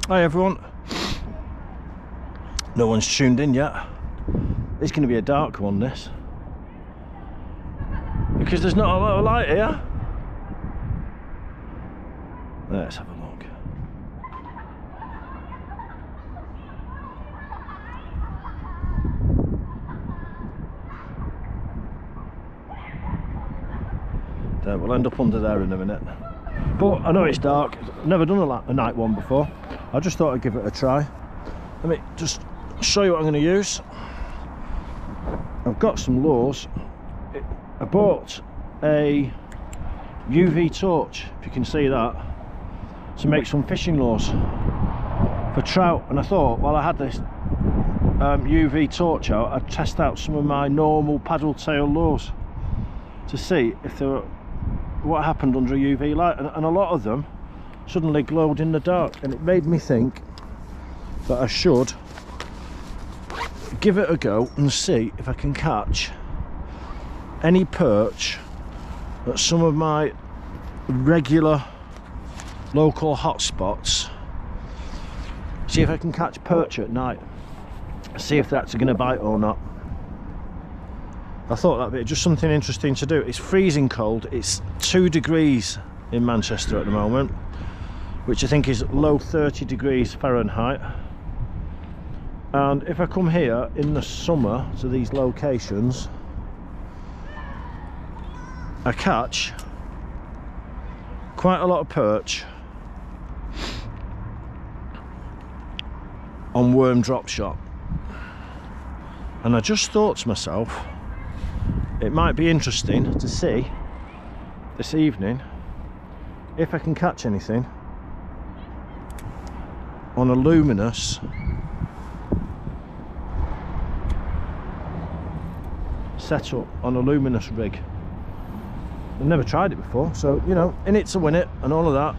Hi everyone. No one's tuned in yet. It's going to be a dark one, this, because there's not a lot of light here. Let's have a look. There, we'll end up under there in a minute. But I know it's dark. I've never done a night one before. I just thought I'd give it a try. Let me just show you what I'm going to use. I've got some lures. I bought a UV torch, if you can see that, to make some fishing lures for trout. And I thought, while I had this UV torch out, I'd test out some of my normal paddle tail lures to see if they were, what happened under a UV light, and a lot of them suddenly glowed in the dark, and it made me think that I should give it a go and see if I can catch any perch at some of my regular local hotspots. See if I can catch perch at night, see if that's going to bite or not. I thought that'd be just something interesting to do. It's freezing cold. It's 2 degrees in Manchester at the moment, which I think is low 30 degrees Fahrenheit. And if I come here in the summer to these locations, I catch quite a lot of perch on worm drop shot. And I just thought to myself, it might be interesting to see this evening if I can catch anything on a luminous setup, on a luminous rig. I've never tried it before, so you know, in it to win it and all of that.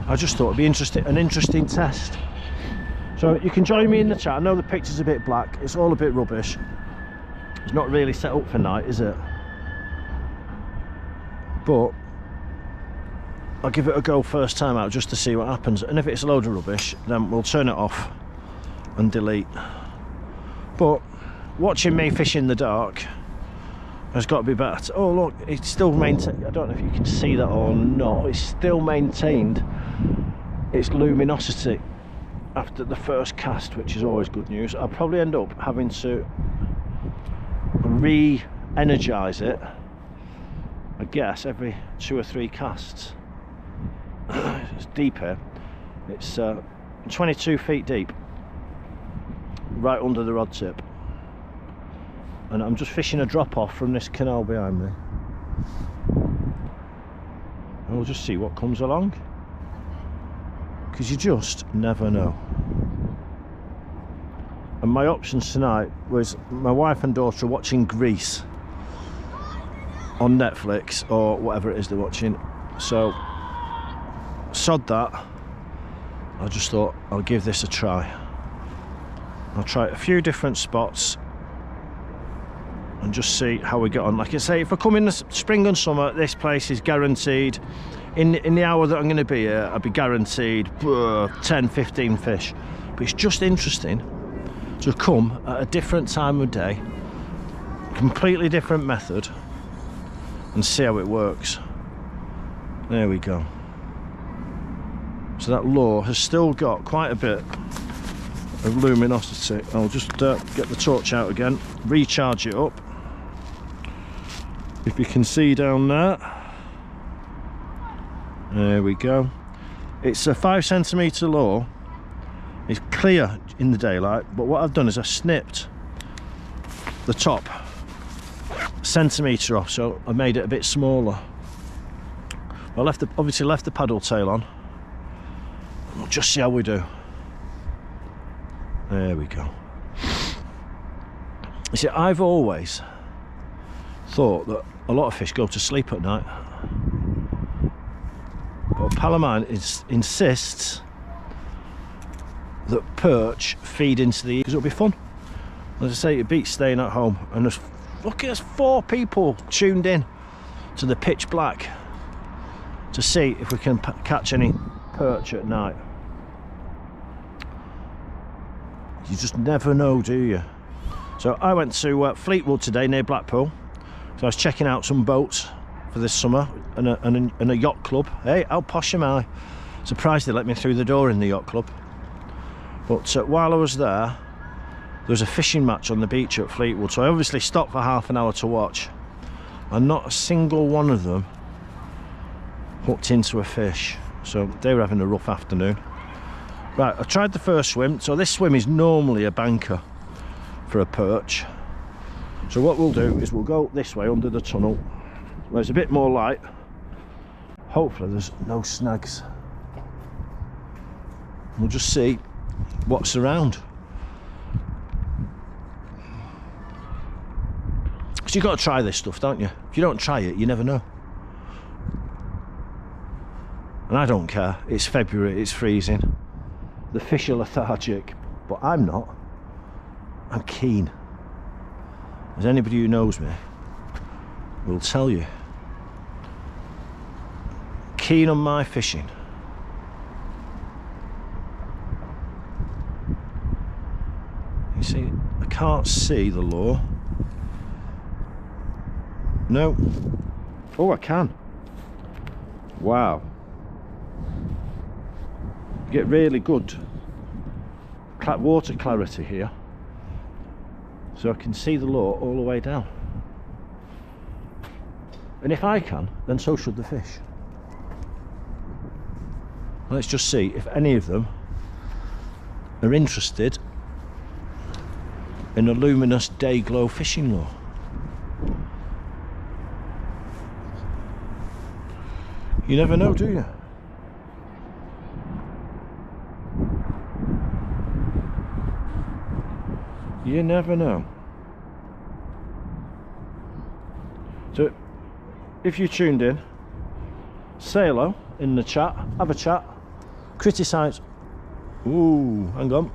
I just thought it'd be interesting, an interesting test. So you can join me in the chat. I know the picture's a bit black, it's all a bit rubbish. It's not really set up for night, is it? But I'll give it a go first time out just to see what happens, and if it's a load of rubbish then we'll turn it off and delete. But watching me fish in the dark has got to be better. Oh look, it's still maintained. I don't know if you can see that or not. It's still maintained its luminosity after the first cast, which is always good news. I'll probably end up having to re-energize it, I guess, every 2 or 3 casts. It's deep here. It's 22 feet deep, right under the rod tip, and I'm just fishing a drop off from this canal behind me, and we'll just see what comes along, because you just never know. And my options tonight was my wife and daughter watching Grease on Netflix or whatever it is they're watching, so sod that. I just thought I'll give this a try. I'll try a few different spots and just see how we get on. Like I say, if I come in the spring and summer, this place is guaranteed, in the hour that I'm going to be here, I'll be guaranteed 10, 15 fish. But it's just interesting to come at a different time of day, completely different method, and see how it works. There we go. So that lure has still got quite a bit of luminosity. I'll just get the torch out again, recharge it up. If you can see down there we go. It's a 5 centimetre lure. It's clear in the daylight, but what I've done is I've snipped the top centimetre off, so I made it a bit smaller. I obviously left the paddle tail on. We'll just see how we do. There we go. You see, I've always thought that a lot of fish go to sleep at night, but a pal of mine insists that perch feed into the, because it'll be fun. As I say, it beats staying at home. And look, there's 4 people tuned in to the pitch black to see if we can catch any perch at night. You just never know, do you? So I went to Fleetwood today near Blackpool. So I was checking out some boats for this summer and a yacht club. Hey, how posh am I? Surprised they let me through the door in the yacht club. But while I was there was a fishing match on the beach at Fleetwood. So I obviously stopped for half an hour to watch. And not a single one of them hooked into a fish. So they were having a rough afternoon. Right, I tried the first swim. So this swim is normally a banker for a perch. So what we'll do is we'll go this way under the tunnel where it's a bit more light. Hopefully there's no snags. We'll just see what's around. Because you've got to try this stuff, don't you? If you don't try it, you never know. And I don't care. It's February, it's freezing. The fish are lethargic, but I'm not. I'm keen. As anybody who knows me will tell you. Keen on my fishing. You see, I can't see the lure. No. Oh, I can. Wow. You get really good water clarity here. So I can see the lure all the way down. And if I can, then so should the fish. Let's just see if any of them are interested in a luminous day glow fishing lure. You never know, do you? You never know. So, if you tuned in, say hello in the chat, have a chat, criticise. Ooh, hang on.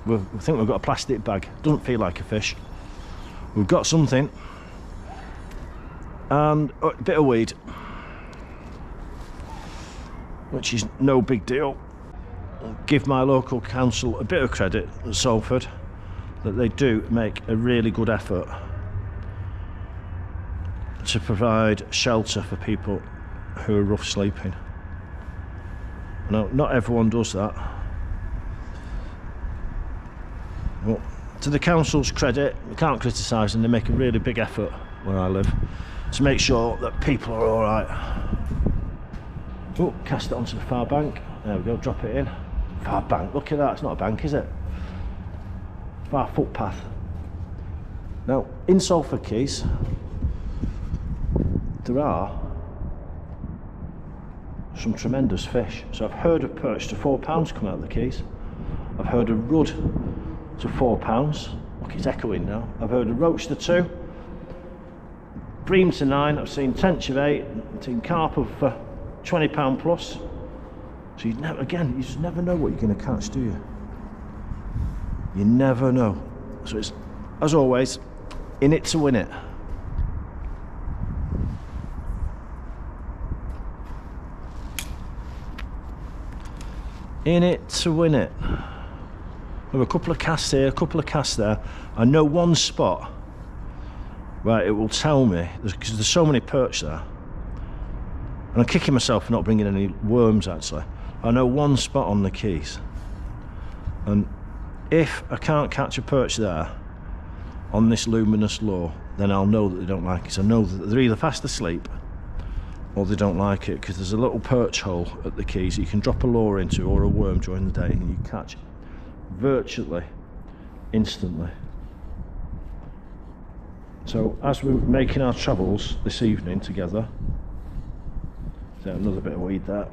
I think we've got a plastic bag. Doesn't feel like a fish. We've got something. And a bit of weed. Which is no big deal. I'll give my local council a bit of credit at Salford, that they do make a really good effort to provide shelter for people who are rough sleeping. Now, not everyone does that. But to the council's credit, we can't criticise them. They make a really big effort where I live to make sure that people are all right. Oh, cast it onto the far bank. There we go, drop it in. Far bank, look at that, it's not a bank, is it? Far footpath. Now, in Salford Quays, there are some tremendous fish. So I've heard of perch to £4 come out of the quays. I've heard of rudd to £4. Look, it's echoing now. I've heard of roach to 2. Bream to 9. I've seen tench of 8. I've seen carp of £20 plus. So you never, again, you just never know what you're going to catch, do you? You never know. So it's, as always, in it to win it. In it to win it. We have a couple of casts here, a couple of casts there. I know one spot where it will tell me, because there's so many perch there. And I'm kicking myself for not bringing any worms, actually. I know one spot on the quays. And if I can't catch a perch there on this luminous lure, then I'll know that they don't like it. So I know that they're either fast asleep or they don't like it, because there's a little perch hole at the quays you can drop a lure into, or a worm during the day, and you catch virtually instantly. So as we're making our travels this evening together, there's another bit of weed there.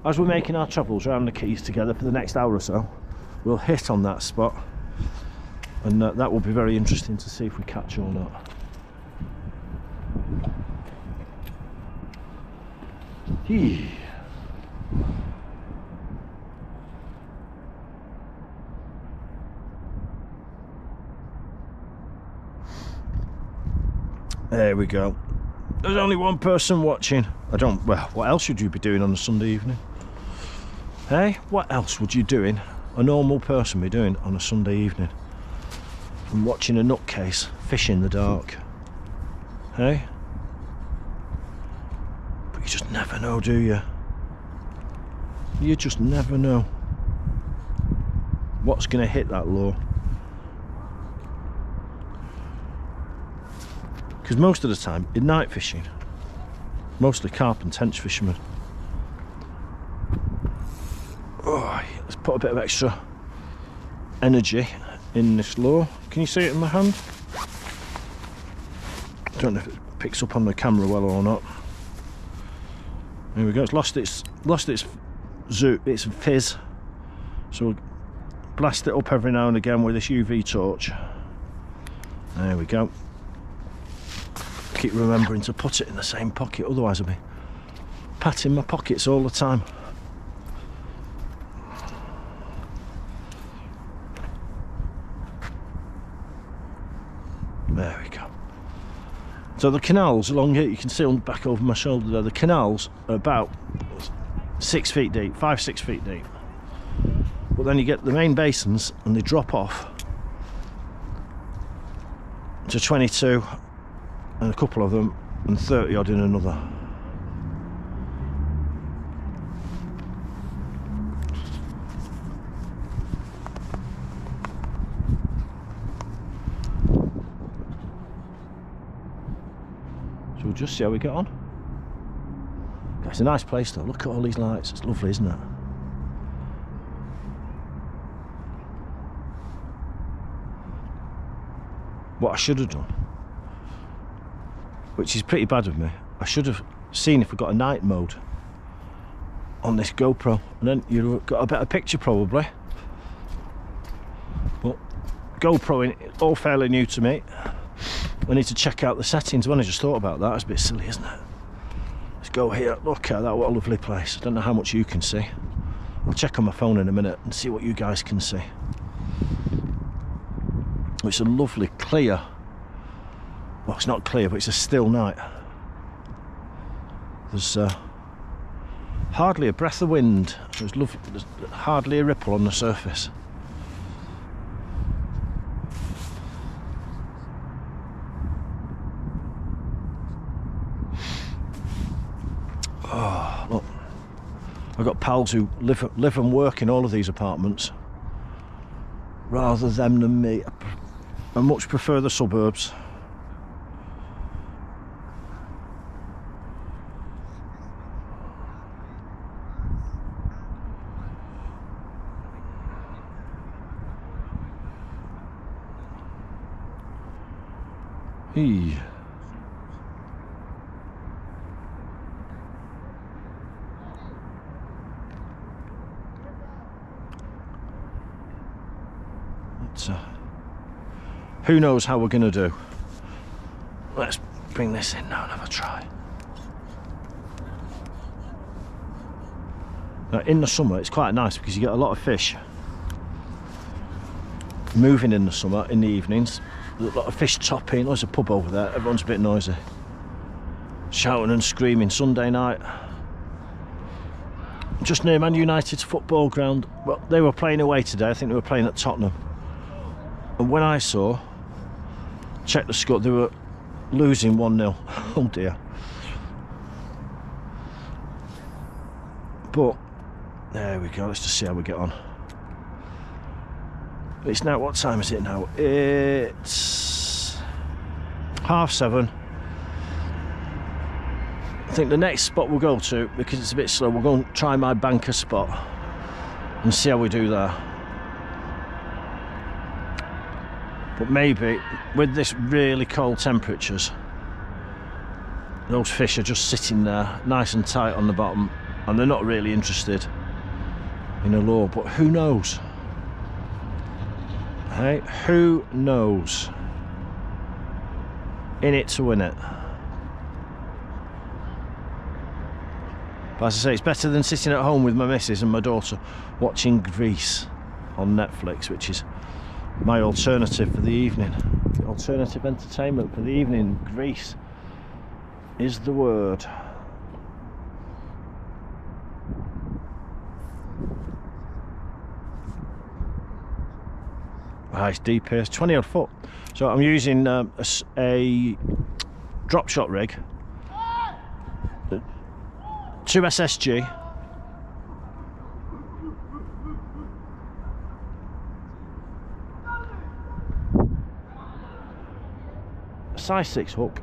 As we're making our travels around the quays together for the next hour or so, we'll hit on that spot, and that will be very interesting to see if we catch or not. There we go. There's only one person watching. Well, what else should you be doing on a Sunday evening? Hey, what else would you doing, a normal person be doing on a Sunday evening? And watching a nutcase fish in the dark. Hey? But you just never know, do you? You just never know what's going to hit that lure. Because most of the time, in night fishing, mostly carp and tench fishermen, let's put a bit of extra energy in this lure. Can you see it in my hand? I don't know if it picks up on the camera well or not. There we go. It's lost its fizz, so we'll blast it up every now and again with this UV torch. There we go. Keep remembering to put it in the same pocket, otherwise I'll be patting my pockets all the time. There we go. So the canals along here, you can see on the back over my shoulder there, the canals are about 6 feet deep, 5-6 feet deep. But then you get the main basins and they drop off to 22 and a couple of them, and 30 odd in another. So we'll just see how we get on. It's a nice place though, look at all these lights, it's lovely, isn't it? What I should have done, which is pretty bad of me, I should have seen if we got a night mode on this GoPro, and then you'd have got a better picture probably. But GoProing, all fairly new to me. I need to check out the settings. When I just thought about that, it's a bit silly, isn't it? Let's go here, look at that, what a lovely place. I don't know how much you can see. I'll check on my phone in a minute and see what you guys can see. It's a lovely clear, well, it's not clear, but it's a still night. There's hardly a breath of wind. There's hardly a ripple on the surface. Oh, look. I've got pals who live and work in all of these apartments. Rather them than me. I much prefer the suburbs. Hey. Who knows how we're going to do. Let's bring this in now and have a try. Now, in the summer it's quite nice because you get a lot of fish moving in the summer, in the evenings. There's a lot of fish topping. There's a pub over there, everyone's a bit noisy, shouting and screaming. Sunday night, just near Man United's football ground. Well, they were playing away today, I think they were playing at Tottenham. And when I checked the score, they were losing 1-0. Oh dear. But there we go, let's just see how we get on. It's now, what time is it now? It's 7:30. I think the next spot we'll go to, because it's a bit slow, we'll go and try my banker spot and see how we do there. But maybe with this really cold temperatures, those fish are just sitting there nice and tight on the bottom and they're not really interested in a lure. But who knows? Hey, who knows? In it to win it. But as I say, it's better than sitting at home with my missus and my daughter watching Grease on Netflix, which is my alternative for the evening. Alternative entertainment for the evening. Grease is the word. It's deep here, it's 20 odd foot. So I'm using a drop shot rig, 2 SSG, a size 6 hook,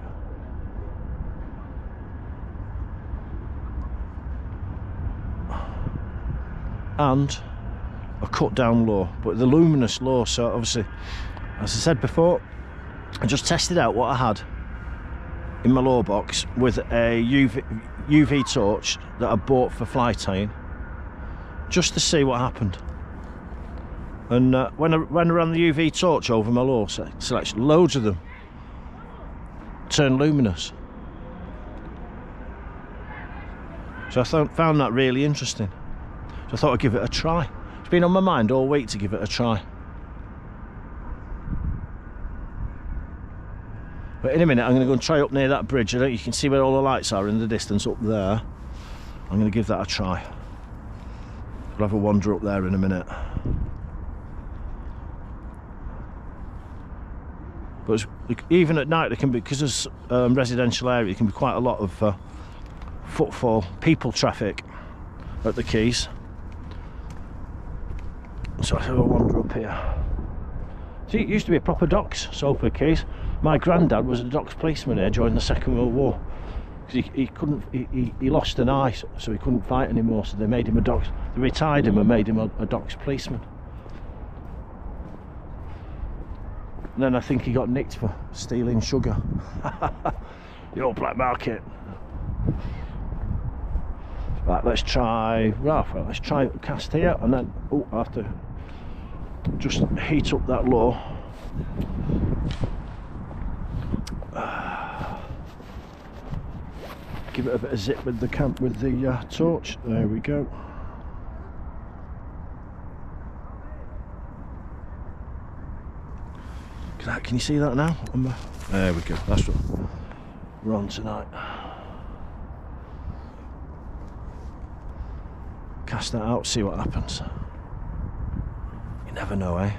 and a cut down lure, but the luminous lure. So obviously, as I said before, I just tested out what I had in my lure box with a UV torch that I bought for fly tying, just to see what happened. And when I ran the UV torch over my lure selection, loads of them turned luminous. So I found that really interesting. So I thought I'd give it a try. It's been on my mind all week to give it a try. But in a minute I'm going to go and try up near that bridge. I don't, you can see where all the lights are in the distance up there. I'm going to give that a try. I'll have a wander up there in a minute. But even at night, there can be, because there's residential area, there can be quite a lot of footfall, people traffic at the quays. So I have a wander up here. See, it used to be a proper docks, Salford Quays. My granddad was a docks policeman here during the Second World War. Because he lost an eye, so he couldn't fight anymore. So they made him a docks. They retired him and made him a docks policeman. And then I think he got nicked for stealing sugar. The old black market. Right, let's try cast here, and then I have to just heat up that lure. Give it a bit of zip with the torch. There we go. Can you see that now? There we go. That's what we're on tonight. Cast that out, see what happens. You never know, eh?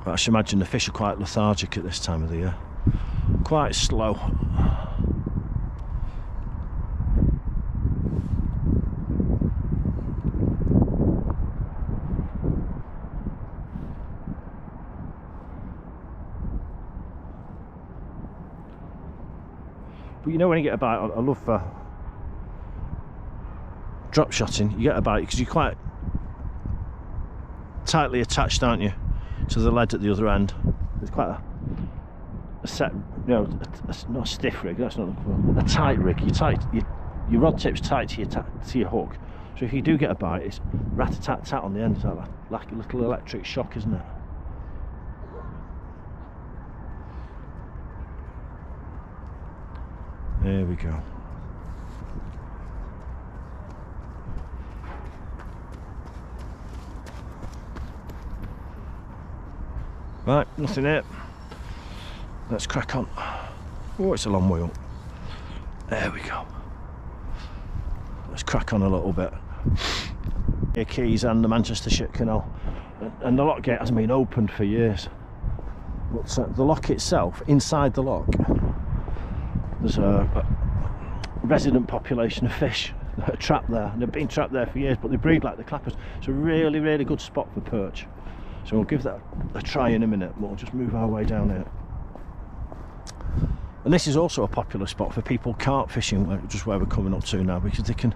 But I should imagine the fish are quite lethargic at this time of the year. Quite slow. But you know, when you get a bite, I love drop shotting. You get a bite because you're quite tightly attached, aren't you, to the lead at the other end. It's quite a set, you know, not a stiff rig. That's not a tight rig. Your rod tip's tight to your hook. So if you do get a bite, it's rat-a-tat-tat on the end. It's like a little electric shock, isn't it? There we go. Right, nothing here. Let's crack on. Oh, it's a long way up. There we go. Let's crack on a little bit. Here, Quays and the Manchester Ship Canal. And the lock gate hasn't been opened for years. But the lock itself, inside the lock, there's a resident population of fish that are trapped there, and they've been trapped there for years, but they breed like the clappers. It's a really, really good spot for perch. So we'll give that a try in a minute. We'll just move our way down here. And this is also a popular spot for people carp fishing, just where we're coming up to now, because they can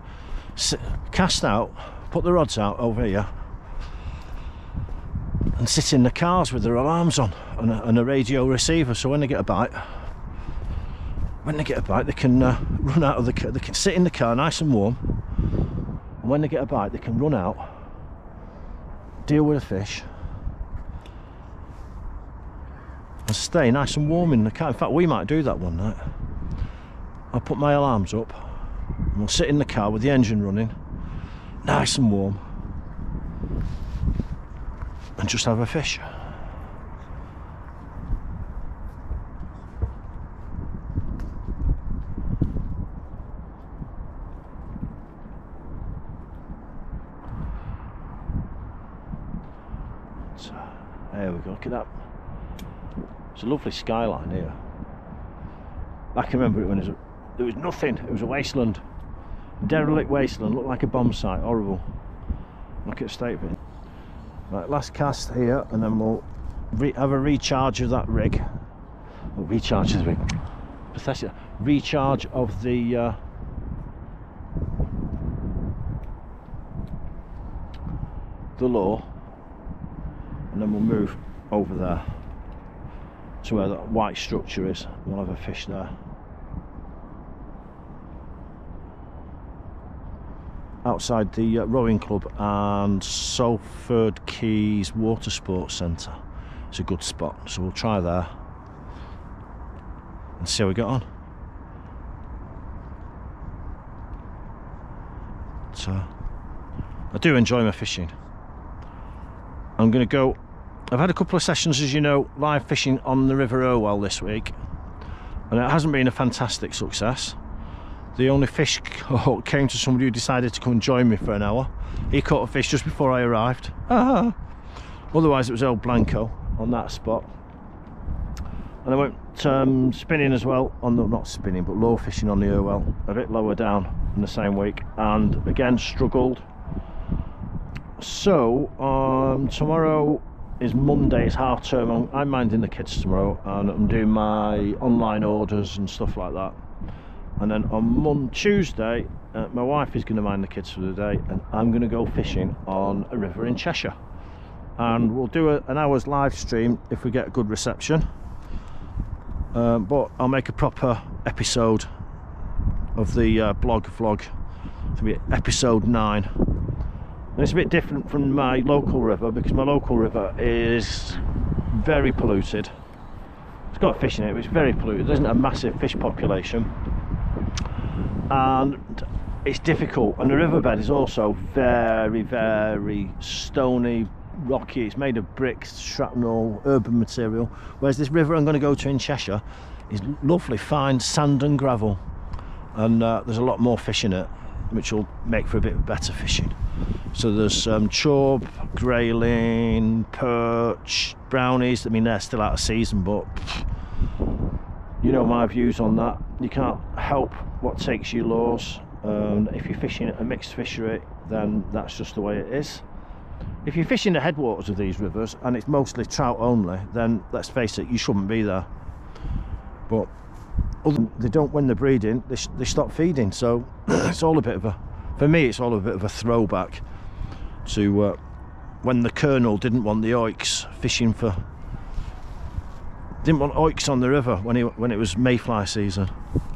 cast out, put the rods out over here, and sit in the cars with their alarms on and a radio receiver. So when they get a bite, they can run out of the car. They can sit in the car nice and warm, and when they get a bite, they can run out, deal with a fish, and stay nice and warm in the car. In fact, we might do that one night. I'll put my alarms up, and we'll sit in the car with the engine running, nice and warm, and just have a fish. So, there we go, look at that. It's a lovely skyline here. I can remember it when there was nothing, it was a wasteland. Derelict wasteland, looked like a bomb site, horrible. Look at the state of it. Right, last cast here, and then we'll have a recharge of that rig. Oh, recharge of the rig. Pathetic. Recharge of the lure, and then we'll move over there to where that white structure is. We'll have a fish there. Outside the rowing club and Salford Quays Water Sports Centre. It's a good spot, so we'll try there and see how we get on. So I do enjoy my fishing. I'm going to go. I've had a couple of sessions, as you know, live fishing on the River Irwell this week, and it hasn't been a fantastic success. The only fish caught came to somebody who decided to come and join me for an hour. He caught a fish just before I arrived. Otherwise it was El Blanco on that spot. And I went spinning as well, on the, not spinning, but low fishing on the Irwell, a bit lower down in the same week, and again struggled. So tomorrow is Monday, it's half term. I'm minding the kids tomorrow, and I'm doing my online orders and stuff like that. And then on Tuesday, my wife is going to mind the kids for the day, and I'm going to go fishing on a river in Cheshire. And we'll do an hour's live stream if we get a good reception. But I'll make a proper episode of the blog vlog. It'll be episode 9. And it's a bit different from my local river, because my local river is very polluted. It's got fish in it, but it's very polluted. There isn't a massive fish population. And it's difficult, and the riverbed is also very, very stony, rocky. It's made of bricks, shrapnel, urban material, whereas this river I'm going to go to in Cheshire is lovely, fine sand and gravel, and there's a lot more fish in it, which will make for a bit better fishing. So there's chub, grayling, perch, brownies. I mean, they're still out of season, but you know my views on that. You can't help what takes your lures. If you're fishing a mixed fishery, then that's just the way it is. If you're fishing the headwaters of these rivers and it's mostly trout only, then let's face it, you shouldn't be there. But they don't, when they're breeding, they stop feeding. So it's all a bit of a, for me, it's all a bit of a throwback to when the Colonel didn't want the oiks fishing for. Didn't want oiks on the river when it was mayfly season.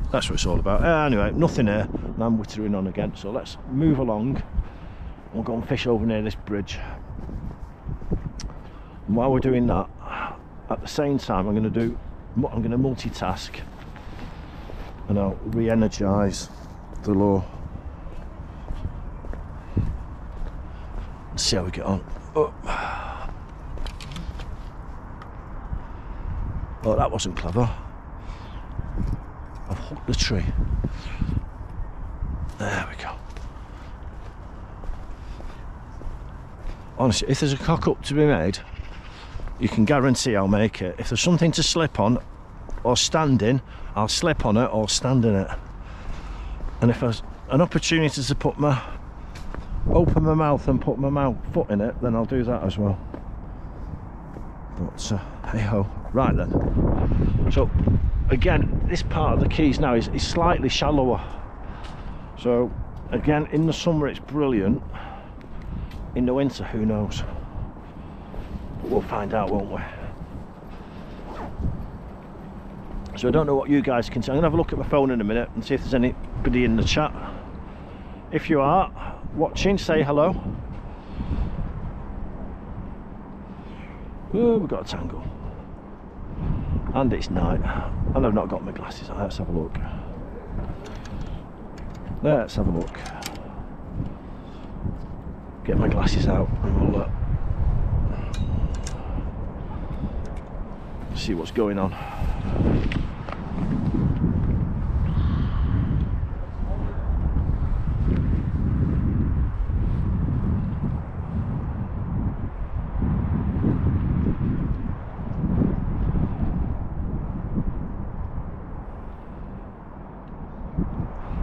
That's what it's all about. Anyway, nothing here, and I'm wittering on again. So let's move along. We'll go and fish over near this bridge. And while we're doing that, at the same time, I'm going to multitask, and I'll re-energise the lure. Let's see how we get on. Oh, that wasn't clever. I've hooked the tree. There we go. Honestly, if there's a cock up to be made, you can guarantee I'll make it. If there's something to slip on or stand in, I'll slip on it or stand in it. And if there's an opportunity to open my mouth and put my foot in it, then I'll do that as well. But hey ho. Right then. So again, this part of the Quays now is slightly shallower. So again, in the summer it's brilliant. In the winter, who knows? But we'll find out, won't we? So I don't know what you guys can see. I'm gonna have a look at my phone in a minute and see if there's anybody in the chat. If you are watching, say hello. Oh, we've got a tangle. And it's night. And I've not got my glasses on. Let's have a look. Let's have a look. Get my glasses out and we'll see what's going on.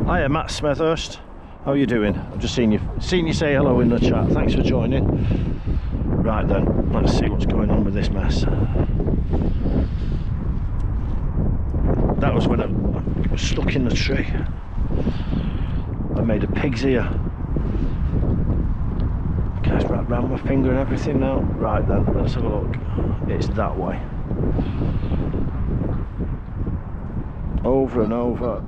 Hiya, Matt Smethurst. How are you doing? I've just seen you say hello in the chat. Thanks for joining. Right then, let's see what's going on with this mess. That was when I was stuck in the tree. I made a pig's ear. Okay, it's wrapped around my finger and everything now. Right then, let's have a look. It's that way. Over and over.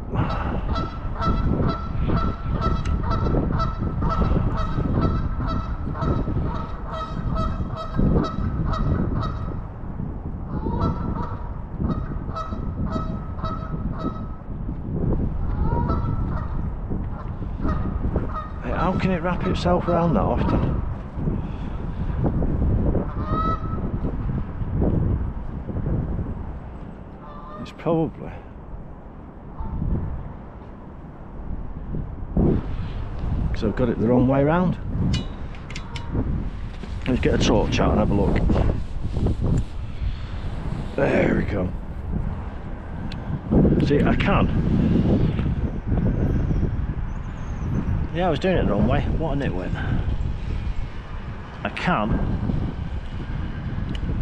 How can it wrap itself around that often? It's probably because I've got it the wrong way round. Let's get a torch out and have a look. There we go. See, I can. Yeah, I was doing it the wrong way. What a nitwit. I can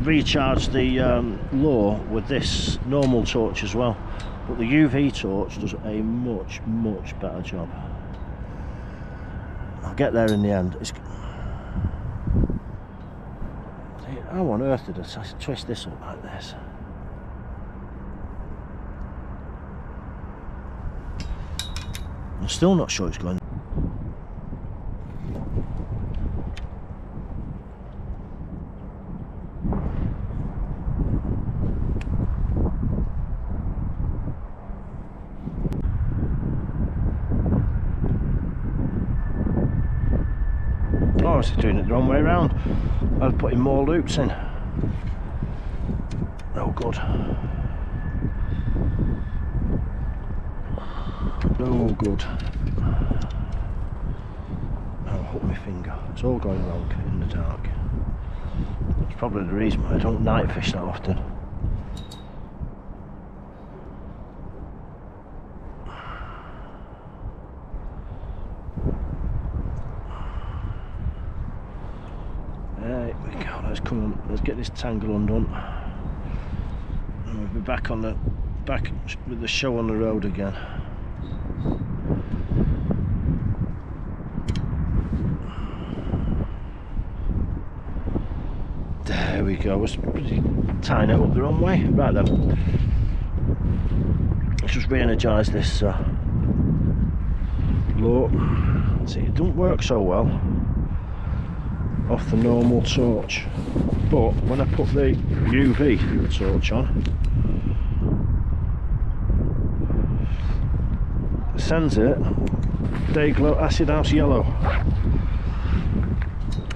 recharge the lure with this normal torch as well, but the UV torch does a much better job. I'll get there in the end. How on earth did I twist this up like this? I'm still not sure it's going. I was doing it the wrong way around. I was putting more loops in. No good. No good. I'll hook my finger. It's all going wrong in the dark. That's probably the reason why I don't night fish that often. There we go. Let's come on. Let's get this tangle undone. And we'll be back with the show on the road again. There we go. I was tying it up the wrong way. Right then. Let's just re-energise this lure. See, it doesn't work so well off the normal torch, but when I put the UV torch on, it sends it day glow acid house yellow.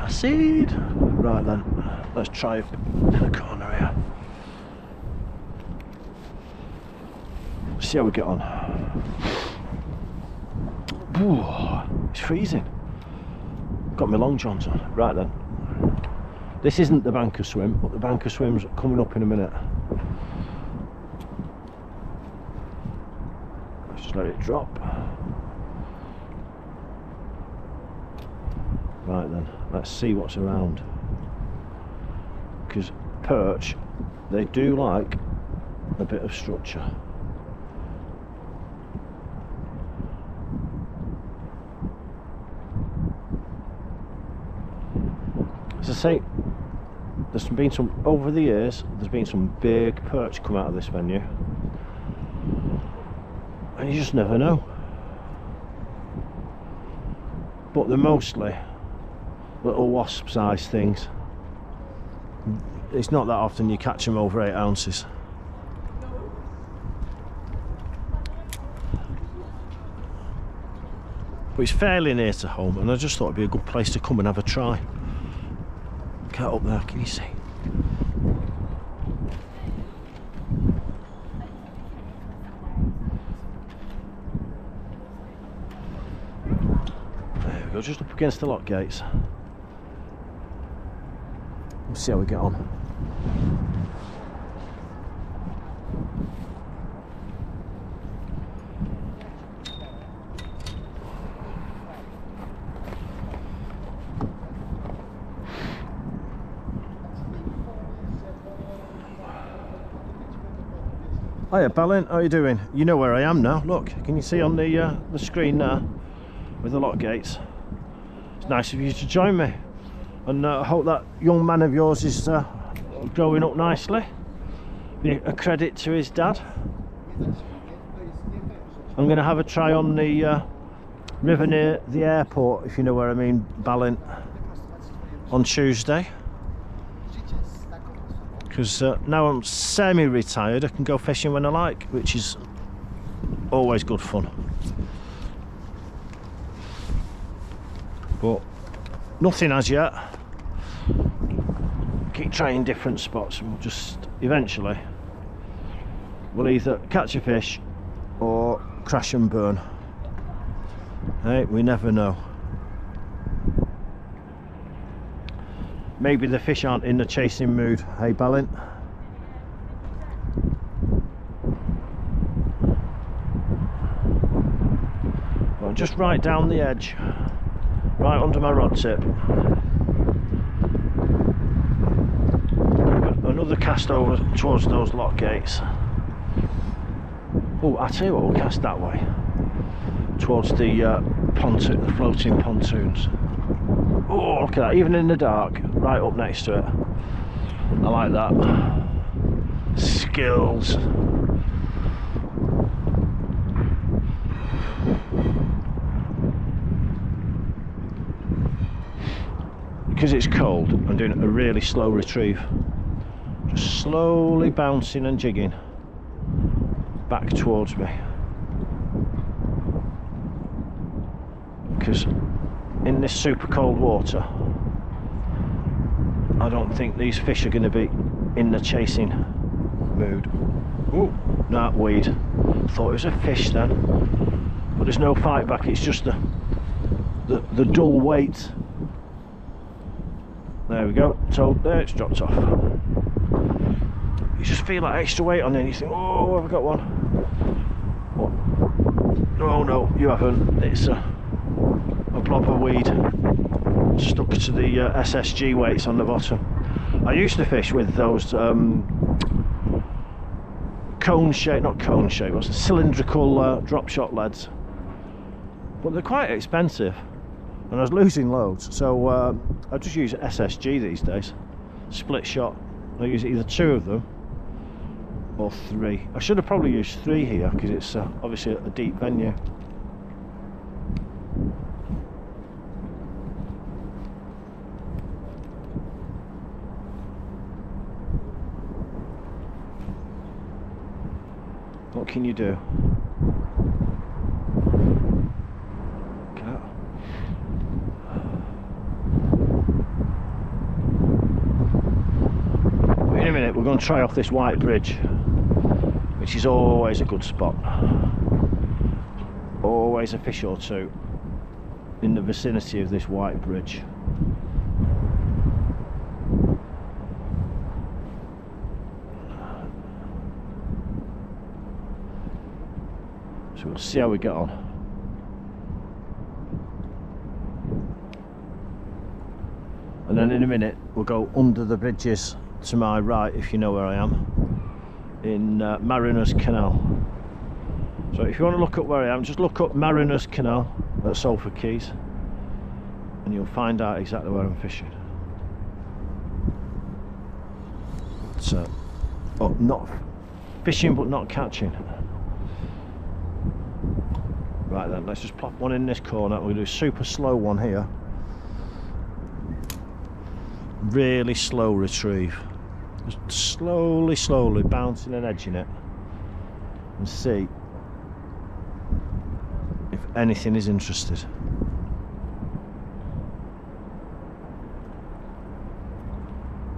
Acid. Right then, let's try it in the corner here. See how we get on. Ooh, it's freezing. Got my long johns on. Right then. This isn't the banker swim, but the banker swim's coming up in a minute. Let's just let it drop. Right then, let's see what's around. Because perch, they do like a bit of structure. As I say, there's been some, over the years, there's been some big perch come out of this venue. And you just never know. But they're mostly little wasp-sized things. It's not that often you catch them over 8 ounces. But it's fairly near to home, and I just thought it'd be a good place to come and have a try. Get up there, can you see? go, just up against the lock gates. Let's see how we get on. Hiya Balin, how are you doing? You know where I am now. Look, can you see on the screen there with the lock gates? It's nice of you to join me, and I hope that young man of yours is growing up nicely. Be a credit to his dad. I'm going to have a try on the river near the airport, if you know where I mean, Balin, on Tuesday. Because now I'm semi-retired, I can go fishing when I like, which is always good fun. But nothing as yet. Keep trying different spots, and we'll just eventually we'll either catch a fish or crash and burn. Hey, we never know. Maybe the fish aren't in the chasing mood, hey Balin? Well, just right down the edge, right under my rod tip. Another cast over towards those lock gates. Oh, I tell you what, we'll cast that way, towards the pontoon, the floating pontoons. Oh, look at that, even in the dark, right up next to it. I like that. Skills. Because it's cold, I'm doing a really slow retrieve. Just slowly bouncing and jigging back towards me. Because in this super cold water, I don't think these fish are going to be in the chasing mood. Ooh, nah, weed. Thought it was a fish then, but there's no fight back. It's just the dull weight. There we go. So there, it's dropped off. You just feel that extra weight on there, and you think, oh, have I got one? What? Oh no, you haven't. It's a blob of weed stuck to the SSG weights on the bottom. I used to fish with those cone shape, not cone shape, what's it, cylindrical drop shot leads, but they're quite expensive and I was losing loads, so I just use SSG these days, split shot. I use either 2 of them or 3. I should have probably used 3 here because it's obviously a deep venue. What can you do? In a minute we're going to try off this white bridge, which is always a good spot. Always a fish or 2 in the vicinity of this white bridge. So we'll see how we get on. And then in a minute we'll go under the bridges to my right, if you know where I am, in Mariners Canal. So if you want to look up where I am, just look up Mariners Canal at Salford Quays and you'll find out exactly where I'm fishing. So, oh, not fishing but not catching. Right then, let's just pop one in this corner. We're going to do a super slow one here. Really slow retrieve. Just slowly bouncing and edging it. And see if anything is interested.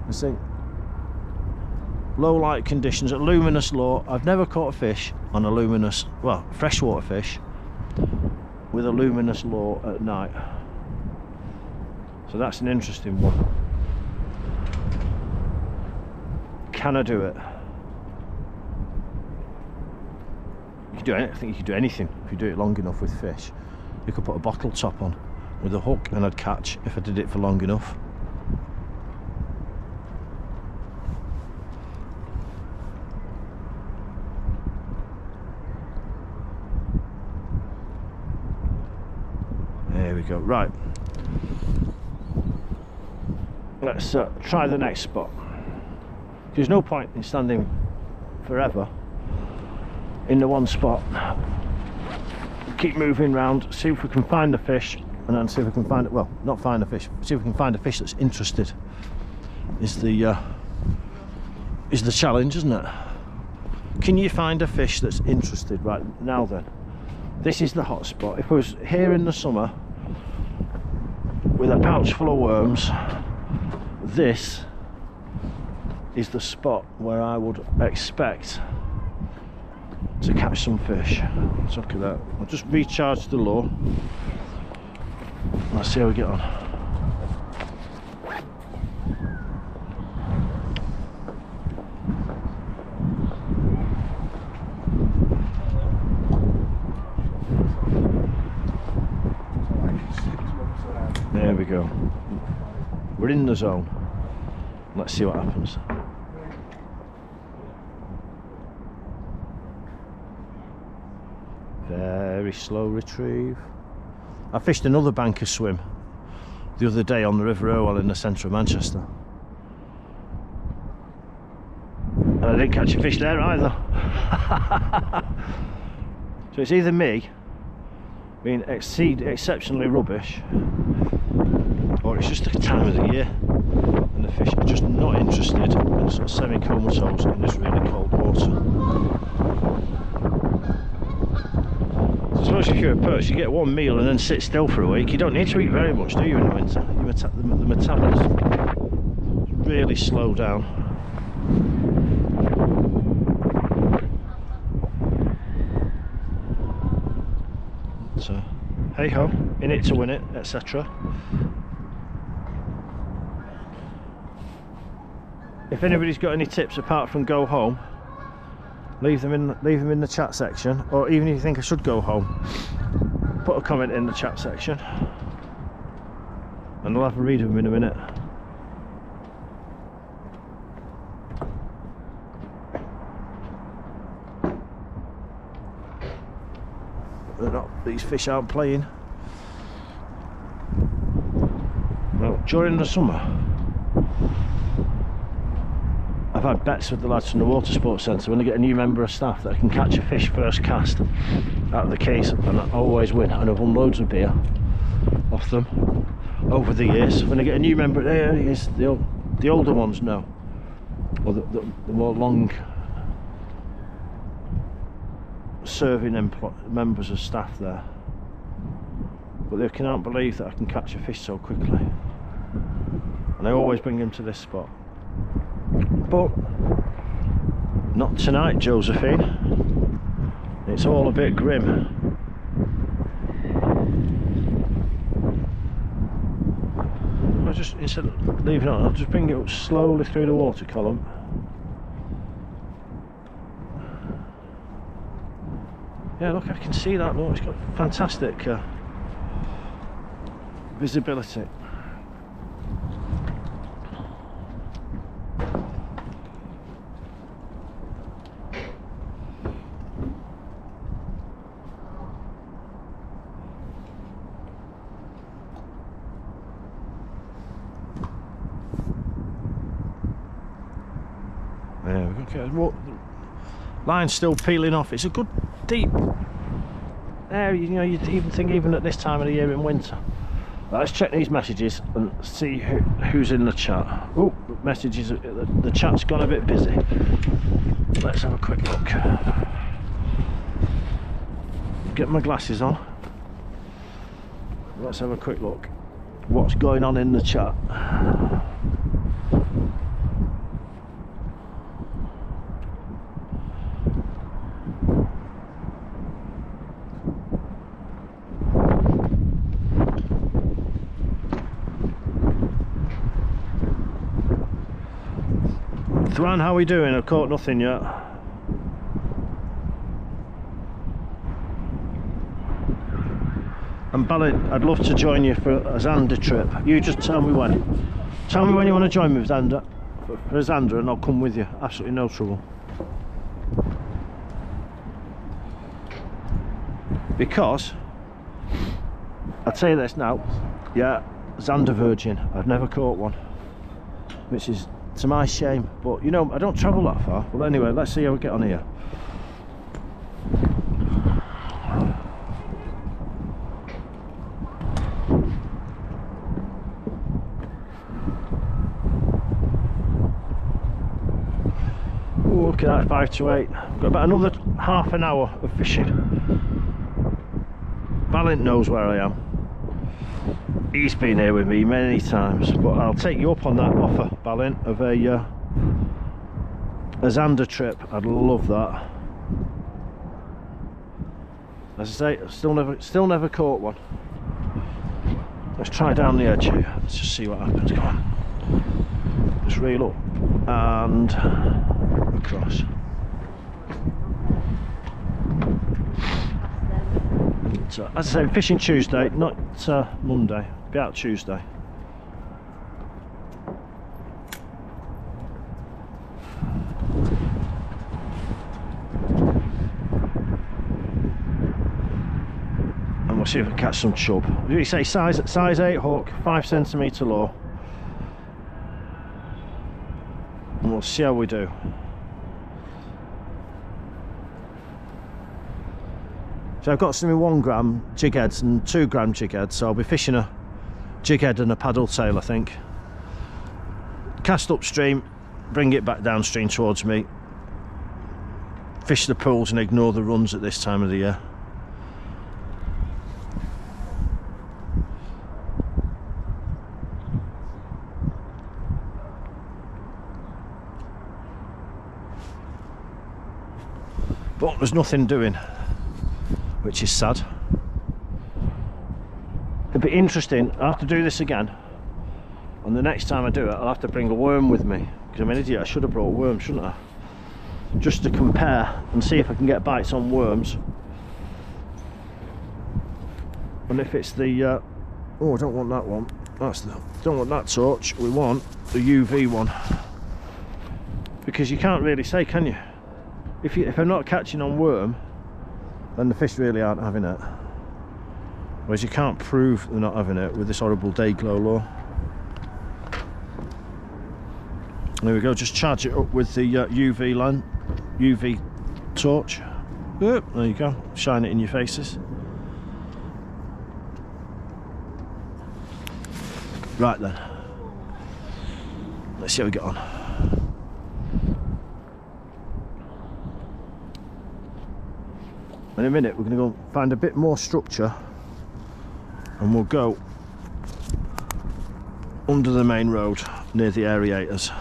I think low light conditions at luminous low. I've never caught a fish on a luminous, well, freshwater fish with a luminous lure at night. So that's an interesting one. Can I do it? You can do it. I think you could do anything if you do it long enough with fish. You could put a bottle top on with a hook and I'd catch if I did it for long enough. There we go. Right. Let's try the next spot. There's no point in standing forever in the one spot. Keep moving round, see if we can find the fish, and then see if we can find it. Well, not find a fish. See if we can find a fish that's interested. Is the challenge, isn't it? Can you find a fish that's interested? Right now, then, this is the hot spot. If I was here in the summer with a pouch full of worms, this is the spot where I would expect to catch some fish. Let's look at that. I'll just recharge the lure. Let's see how we get on. There we go. We're in the zone. Let's see what happens. Very slow retrieve. I fished another banker swim the other day on the River Irwell in the centre of Manchester, and I didn't catch a fish there either. So it's either me being exceptionally rubbish, or it's just the time of the year and the fish are just not interested and sort of semi-comatose in this really cold water. I suppose if you're a perch, you get one meal and then sit still for a week. You don't need to eat very much, do you, in the winter? The metabolism really slow down. So, hey ho, in it to win it, etc. If anybody's got any tips apart from go home, leave them in the chat section, or even if you think I should go home, put a comment in the chat section and I'll have a read of them in a minute. These fish aren't playing. Well, during the summer I've had bets with the lads from the Water Sports Centre when they get a new member of staff that can catch a fish first cast out of the Quays, and I always win, and I've won loads of beer off them over the years. When they get a new member, there he is, the older ones know, or the more long serving members of staff there, but they cannot believe that I can catch a fish so quickly, and I always bring them to this spot. But not tonight, Josephine. It's all a bit grim. I just, instead of leaving it on, I'll just bring it up slowly through the water column. Yeah, look, I can see that. Look, it's got fantastic visibility. What, line's still peeling off. It's a good deep area, you know. You'd even think even at this time of the year in winter. Right, let's check these messages and see who's in the chat. Oh, messages, the chat's gone a bit busy. Let's have a quick look. Get my glasses on. Let's have a quick look. What's going on in the chat? Dwan, how are we doing? I've caught nothing yet. And Ballin, I'd love to join you for a Zander trip. You just tell me when. Tell me when you want to join me with Zander, for a Zander, and I'll come with you. Absolutely no trouble. Because, I'll tell you this now, yeah, Zander virgin, I've never caught one. Which is to my shame, but you know, I don't travel that far. But anyway, let's see how we get on here. Look at that, 5 to 8. Got about another half an hour of fishing. Ballint knows where I am. He's been here with me many times, but I'll take you up on that offer, Ballint, of a Zander trip. I'd love that. As I say, still never caught one. Let's try down the edge here. Let's just see what happens. Come on. Just reel up and across. So, as I say, fishing Tuesday, not Monday. Be out Tuesday. And we'll see if we can catch some chub. You say size 8 hook, 5 centimetre low. And we'll see how we do. So I've got some 1 gram jig heads and 2 gram jig heads, so I'll be fishing a jig head and a paddle tail, I think. Cast upstream, bring it back downstream towards me. Fish the pools and ignore the runs at this time of the year. But there's nothing doing, which is sad. It'd be interesting. I'll have to do this again, and the next time I do it I'll have to bring a worm with me, because I'm an idiot. I should have brought a worm, shouldn't I? Just to compare and see if I can get bites on worms. And if it's the oh, I don't want that one. Don't want that torch. We want the UV one, because you can't really say, can you? If I'm not catching on worm, then the fish really aren't having it. Whereas you can't prove they're not having it with this horrible day glow law. There we go, just charge it up with the UV torch. There you go, shine it in your faces. Right then, let's see how we get on. In a minute we're going to go find a bit more structure, and we'll go under the main road near the aerators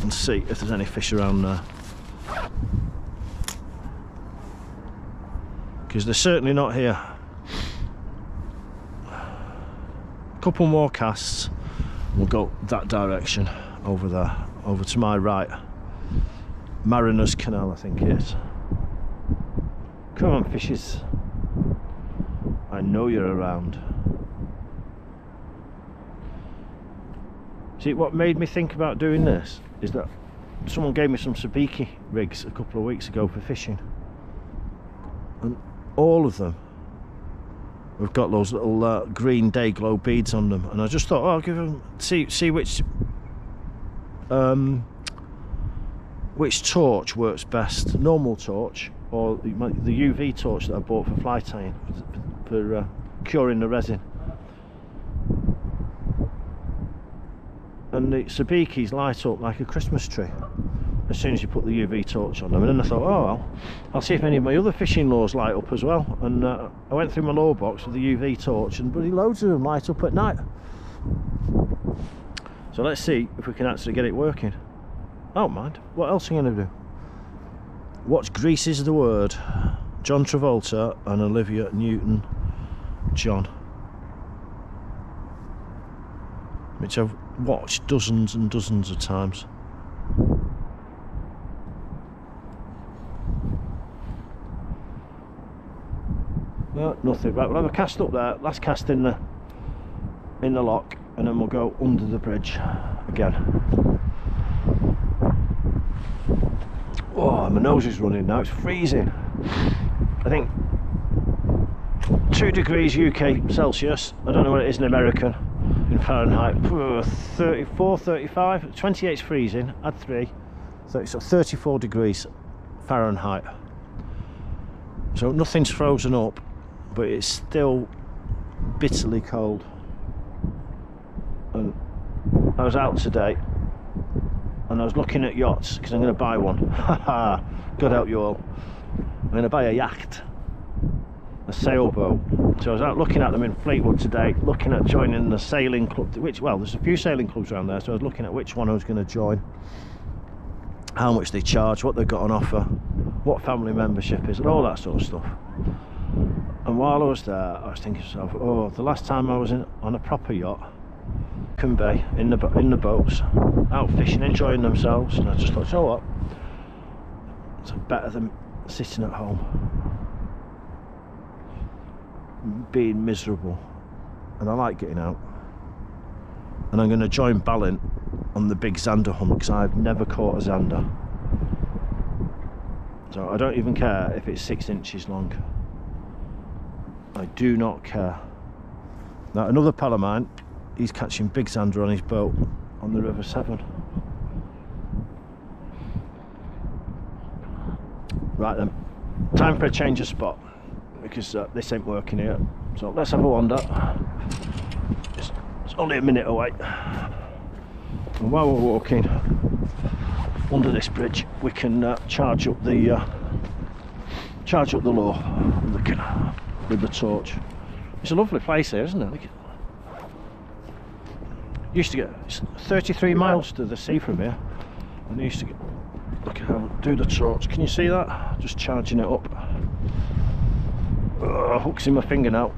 and see if there's any fish around there, because they're certainly not here. A couple more casts, we'll go that direction over there, over to my right. Mariner's Canal, I think it is. Come on, fishes. I know you're around. See, what made me think about doing this is that someone gave me some sabiki rigs a couple of weeks ago for fishing, and all of them have got those little green day glow beads on them, and I just thought, oh, I'll give them, see which torch works best, normal torch or the UV torch that I bought for fly tying, for curing the resin. And the sabikis light up like a Christmas tree as soon as you put the UV torch on them. And then I thought, oh well, I'll see if any of my other fishing lures light up as well. And I went through my lure box with the UV torch, and bloody loads of them light up at night. So let's see if we can actually get it working. I don't mind. What else am I going to do? Watch Grease is the Word. John Travolta and Olivia Newton-John, which I've watched dozens and dozens of times. No, nothing. Right, we'll have a cast up there. Last cast in the lock, and then we'll go under the bridge again. Oh, my nose is running now. It's freezing. I think 2 degrees UK Celsius. I don't know what it is in American, in Fahrenheit. 34, 35, 28 is freezing. Add 3, 30, so 34 degrees Fahrenheit. So nothing's frozen up, but it's still bitterly cold. And I was out today and I was looking at yachts because I'm going to buy one. Haha, God help you all. I'm going to buy a yacht, a sailboat. So I was out looking at them in Fleetwood today, looking at joining the sailing club, well, there's a few sailing clubs around there, so I was looking at which one I was going to join, how much they charge, what they've got on offer, what family membership is, and all that sort of stuff. And while I was there, I was thinking to myself, oh, the last time I was on a proper yacht, Bay, in the boats, out fishing, enjoying themselves, and I just thought, you know what, it's better than sitting at home being miserable. And I like getting out, and I'm going to join Ballint on the big zander hunt because I've never caught a zander, so I don't even care if it's 6 inches long. I do not care. Now another pal of mine, he's catching big zander on his boat on the River Severn. Right then, time for a change of spot because this ain't working here. So let's have a wander. It's only a minute away. And while we're walking under this bridge, we can charge up the lure with the torch. It's a lovely place here, isn't it? Used to get 33 miles to the sea from here, and I used to get, look at how do the torch. Can you see that? Just charging it up. Hooks in my finger now,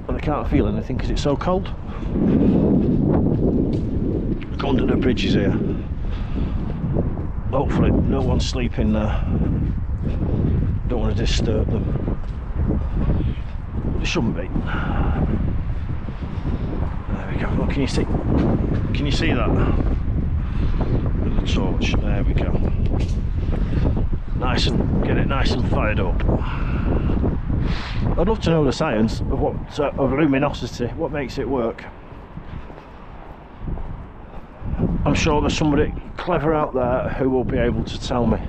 and I can't feel anything because it's so cold. Go under the bridges here. Hopefully no one's sleeping there. Don't want to disturb them. There shouldn't be. There we go. Oh, can you see? Can you see that? With the torch. There we go. Nice, and get it nice and fired up. I'd love to know the science of what of luminosity, what makes it work. I'm sure there's somebody clever out there who will be able to tell me.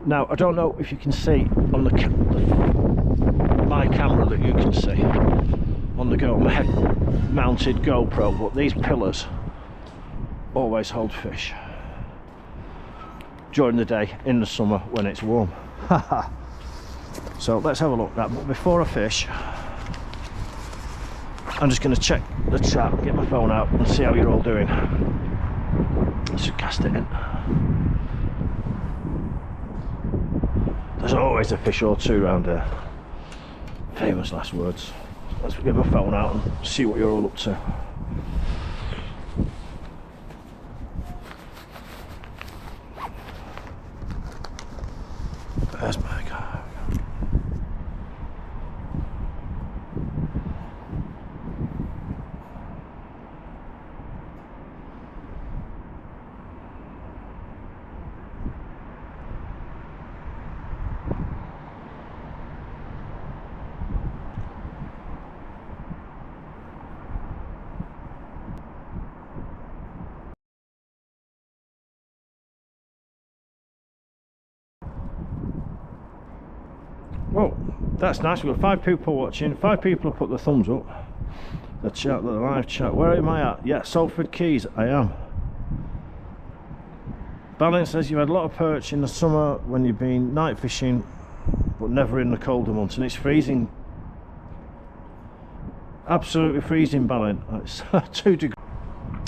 Now, I don't know if you can see on my camera that you can see on the my head mounted GoPro, but these pillars always hold fish during the day in the summer when it's warm. So let's have a look at that. But before I fish, I'm just going to check the chat, get my phone out and see how you're all doing. Let's just cast it in. There's always a fish or two around here. Famous last words. Let's get my phone out and see what you're all up to. There's my guy. Well, that's nice. We've got 5 people watching. 5 people have put the thumbs up. The chat, the live chat. Where am I at? Yeah, Salford Quays, I am. Ballint says you had a lot of perch in the summer when you've been night fishing, but never in the colder months, and it's freezing. Absolutely freezing, Ballint. It's 2 degrees.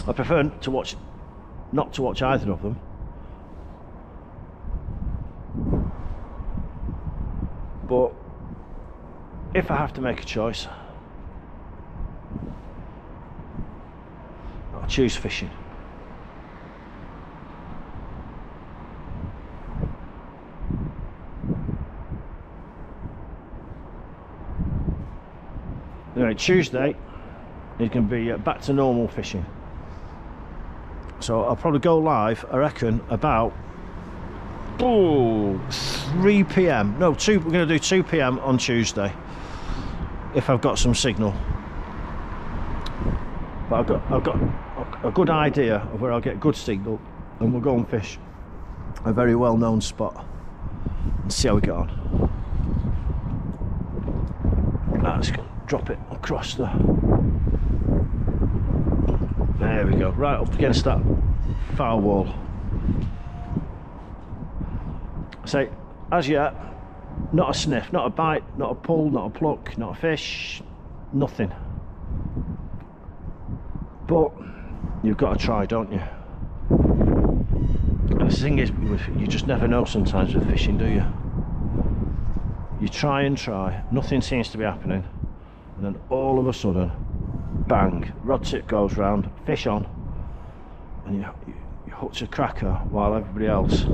I prefer not to watch either of them. But if I have to make a choice, I'll choose fishing. Anyway, Tuesday is going to be back to normal fishing. So I'll probably go live, I reckon, about 3 p.m. No, 2. We're going to do 2 p.m. on Tuesday, if I've got some signal. But I've got a good idea of where I'll get good signal, and we'll go and fish a very well-known spot and see how we get on. Let's drop it across the. There we go, right up against that foul wall. So, as yet, not a sniff, not a bite, not a pull, not a pluck, not a fish, nothing. But you've got to try, don't you? And the thing is, you just never know sometimes with fishing, do you? You try and try, nothing seems to be happening, and then all of a sudden, bang, rod tip goes round, fish on, and you hooked a cracker while everybody else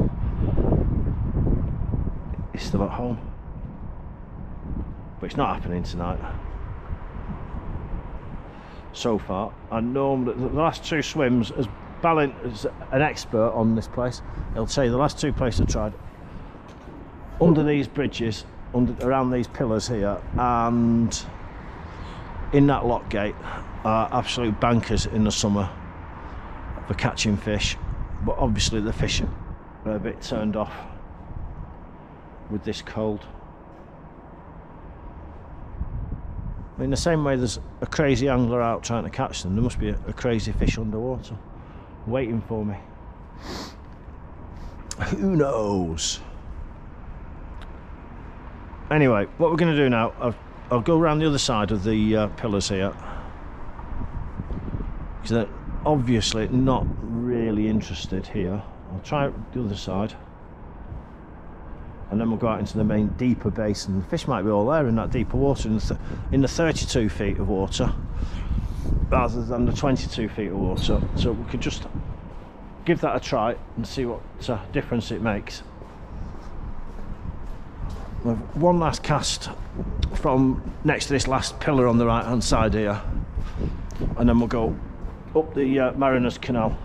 is still at home. But it's not happening tonight so far. I know that the last 2 swims, as Balin is an expert on this place, he'll tell you the last 2 places I tried under these bridges, around these pillars here, and in that lock gate, are absolute bankers in the summer for catching fish. But obviously the fish are a bit turned off with this cold. In the same way there's a crazy angler out trying to catch them, there must be a crazy fish underwater waiting for me. Who knows? Anyway, what we're going to do now, I'll go around the other side of the pillars here, because they're obviously not really interested here. I'll try the other side, and then we'll go out into the main deeper basin. The fish might be all there in that deeper water, in the 32 feet of water rather than the 22 feet of water. So we could just give that a try and see what difference it makes. We've one last cast from next to this last pillar on the right hand side here, and then we'll go up the Mariners Canal,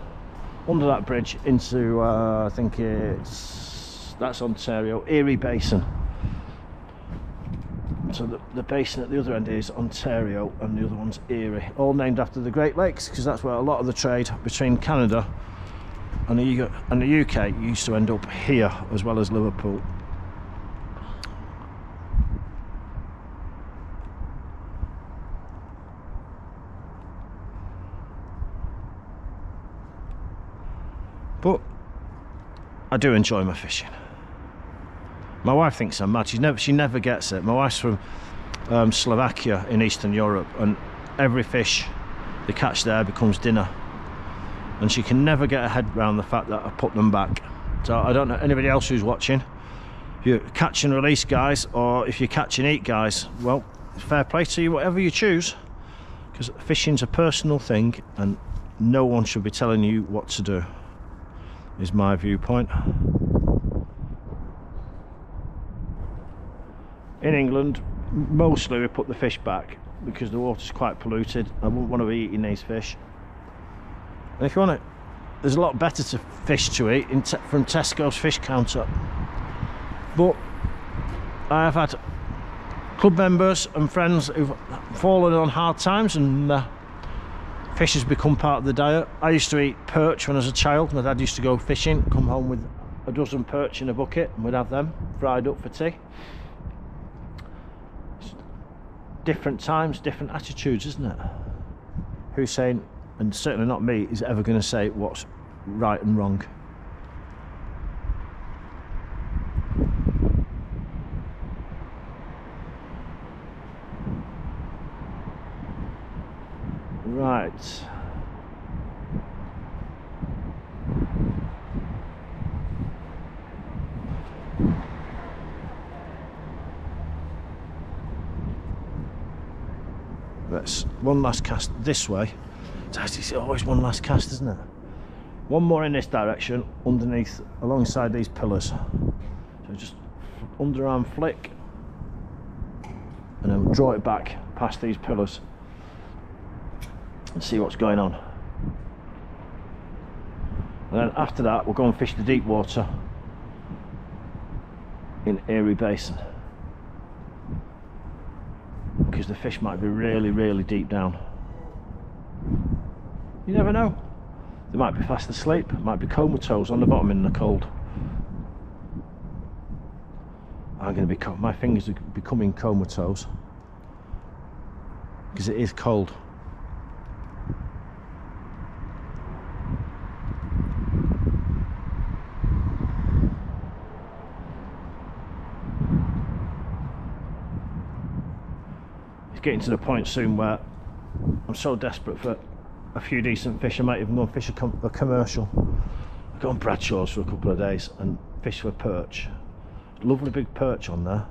under that bridge into I think that's Ontario, Erie Basin. So the basin at the other end is Ontario and the other one's Erie, all named after the Great Lakes, because that's where a lot of the trade between Canada and the UK used to end up here, as well as Liverpool. But I do enjoy my fishing. My wife thinks I'm mad. She never gets it. My wife's from Slovakia in Eastern Europe, and every fish they catch there becomes dinner, and she can never get her head around the fact that I put them back. So I don't know anybody else who's watching. If you catch and release guys, or if you catch and eat guys, well, fair play to you, whatever you choose, because fishing's a personal thing and no one should be telling you what to do, is my viewpoint. In England, mostly we put the fish back because the water's quite polluted. I wouldn't want to be eating these fish. And if you want to, there's a lot better fish to eat from Tesco's fish counter. But I have had club members and friends who've fallen on hard times, and fish has become part of the diet. I used to eat perch when I was a child. My dad used to go fishing, come home with a dozen perch in a bucket, and we'd have them fried up for tea. Different times, different attitudes, isn't it? Who's saying, and certainly not me, is ever going to say what's right and wrong? Right. Let's one last cast this way. It's always one last cast, isn't it? One more in this direction, underneath, alongside these pillars. So just underarm flick, and then draw it back, past these pillars and see what's going on. And then after that we'll go and fish the deep water in Erie Basin, because the fish might be really, really deep down. You never know. They might be fast asleep, might be comatose on the bottom in the cold. I'm going to be, my fingers are becoming comatose because it is cold. It's getting to the point soon where I'm so desperate for a few decent fish, I might even go and fish a commercial. I'll go on Bradshaw's for a couple of days and fish for perch. Lovely big perch on there,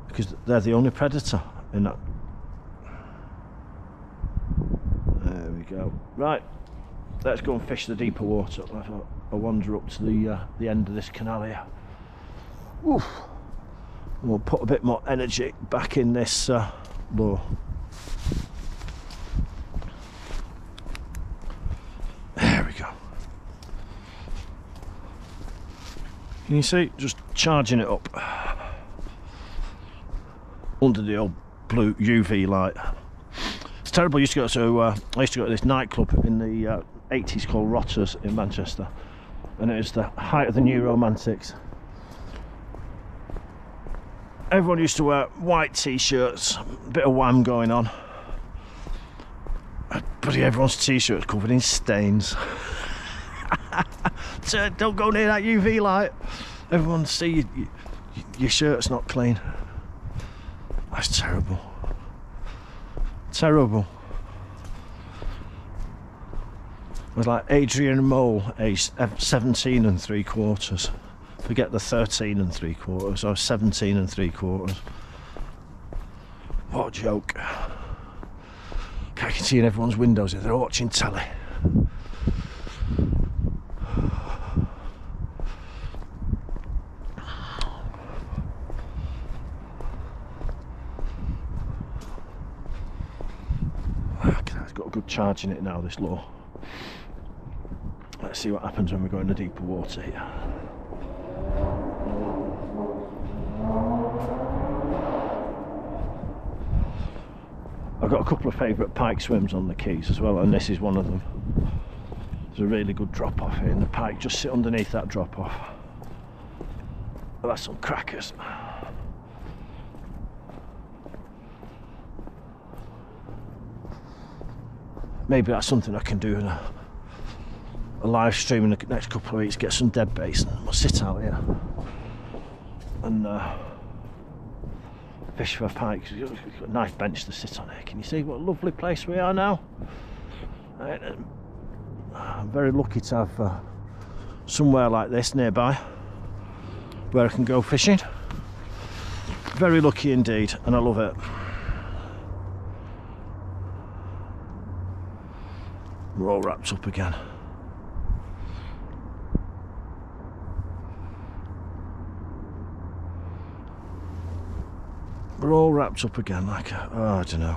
because they're the only predator in that. There we go. Right, let's go and fish the deeper water. I'll wander up to the end of this canal here. Oof. And we'll put a bit more energy back in this lure. There we go. Can you see? Just charging it up under the old blue UV light. It's terrible. I used to go to this nightclub in the 80s called Rotters in Manchester, and it was the height of the New Romantics. Everyone used to wear white t-shirts, a bit of wham going on. But everyone's t-shirts covered in stains. So don't go near that UV light. Everyone see your shirt's not clean. That's terrible. Terrible. It was like Adrian Mole, aged 17 3/4. Forget the 13 3/4, or 17 3/4. What a joke. I can see in everyone's windows if they're watching telly. It's got a good charge in it now, this lure. Let's see what happens when we go into deeper water here. I've got a couple of favourite pike swims on the Quays as well, and this is one of them. There's a really good drop off here, and the pike just sit underneath that drop off. Well, that's some crackers. Maybe that's something I can do in a live stream in the next couple of weeks. Get some dead baits and we'll sit out here and fish for pike. We've got a nice bench to sit on here. Can you see what a lovely place we are now? Right, I'm very lucky to have somewhere like this nearby where I can go fishing. Very lucky indeed, and I love it. We're all wrapped up again. We're all wrapped up again like a, oh, I don't know.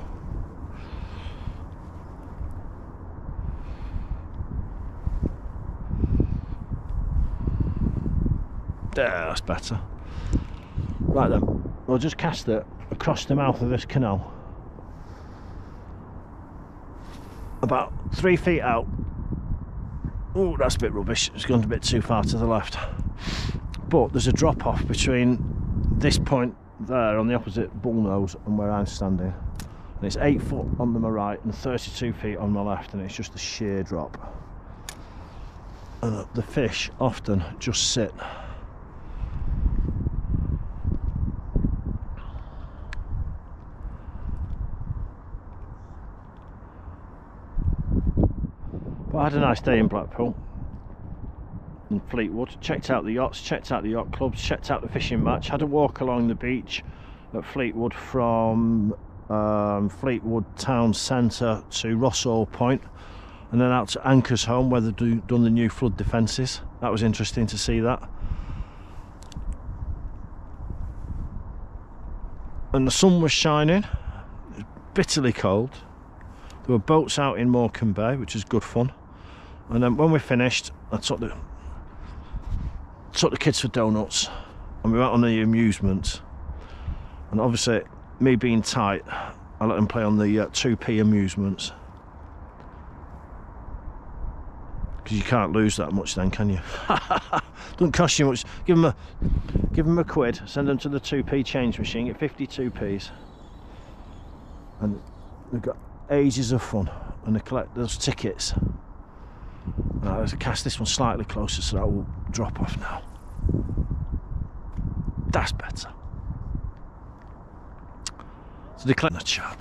There, that's better. Right then, we'll just cast it across the mouth of this canal. About 3 feet out. Oh, that's a bit rubbish. It's gone a bit too far to the left. But there's a drop off between this point there on the opposite bullnose and where I'm standing. And it's 8 foot on my right and 32 feet on my left, and it's just a sheer drop. And the fish often just sit. But I had a nice day in Blackpool and Fleetwood. Checked out the yachts, checked out the yacht clubs, checked out the fishing match. Had a walk along the beach at Fleetwood from Fleetwood town centre to Rossall Point, and then out to Anchor's Home where they've done the new flood defences. That was interesting to see that. and the sun was shining. It was bitterly cold. There were boats out in Morecambe Bay, which is good fun. And then when we finished, I took the kids for donuts, and we went on the amusements. And obviously, me being tight, I let them play on the 2p amusements. Because you can't lose that much then, can you? Doesn't cost you much. Give them a quid, send them to the 2p change machine, get 52p's. And they've got ages of fun. And they collect those tickets. Right, let's cast this one slightly closer so that will drop off now. That's better. So they collect the chat.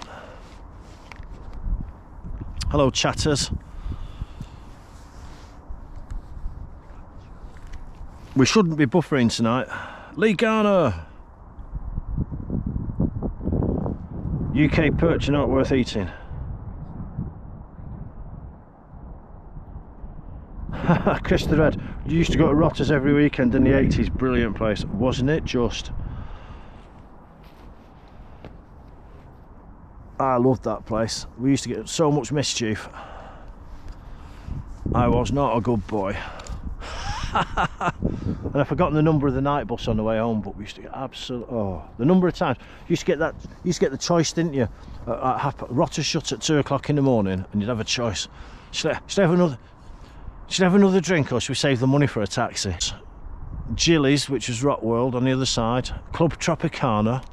Hello, chatters. We shouldn't be buffering tonight. Lee Garner. UK perch are not worth eating. Chris the Red. You used to go to Rotters every weekend in the 80s. Brilliant place, wasn't it? Just. I loved that place. We used to get so much mischief. I was not a good boy. And I've forgotten the number of the night bus on the way home, but we used to get the number of times you used to get that. You used to get the choice, didn't you? Rotters shut at 2 o'clock in the morning, and you'd have a choice. Should I have another drink, or should we save the money for a taxi? Gillies, which was Rock World on the other side. Club Tropicana.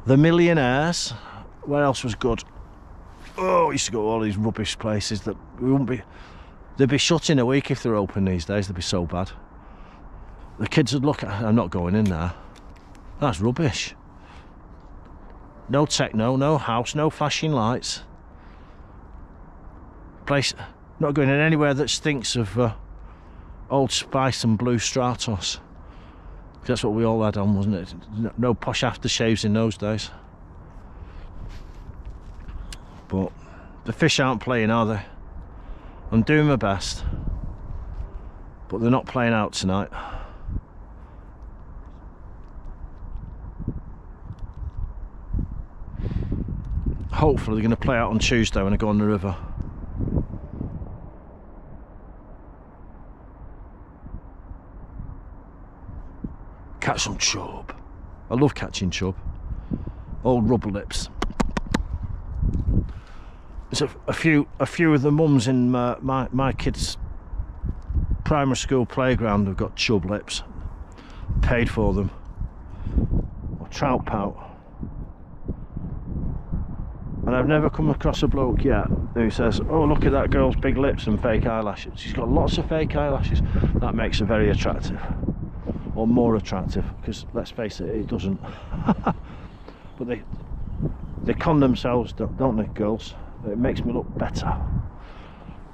The Millionaires. Where else was good? Oh, we used to go to all these rubbish places that we wouldn't be. They'd be shut in a week if they're open these days. They'd be so bad. The kids would look at. I'm not going in there. That's rubbish. No techno, no house, no flashing lights. Place. Not going in anywhere that stinks of Old Spice and Blue Stratos. That's what we all had on, wasn't it? No posh aftershaves in those days. But the fish aren't playing, are they? I'm doing my best, but they're not playing out tonight. Hopefully they're going to play out on Tuesday when I go on the river. Catch some chub. I love catching chub. Old rubber lips. There's a few of the mums in my kids' primary school playground have got chub lips. Paid for them. Or trout pout. And I've never come across a bloke yet who says, oh, look at that girl's big lips and fake eyelashes. She's got lots of fake eyelashes. That makes her very attractive. Or more attractive, because let's face it, it doesn't. But they con themselves, don't they, girls? It makes me look better.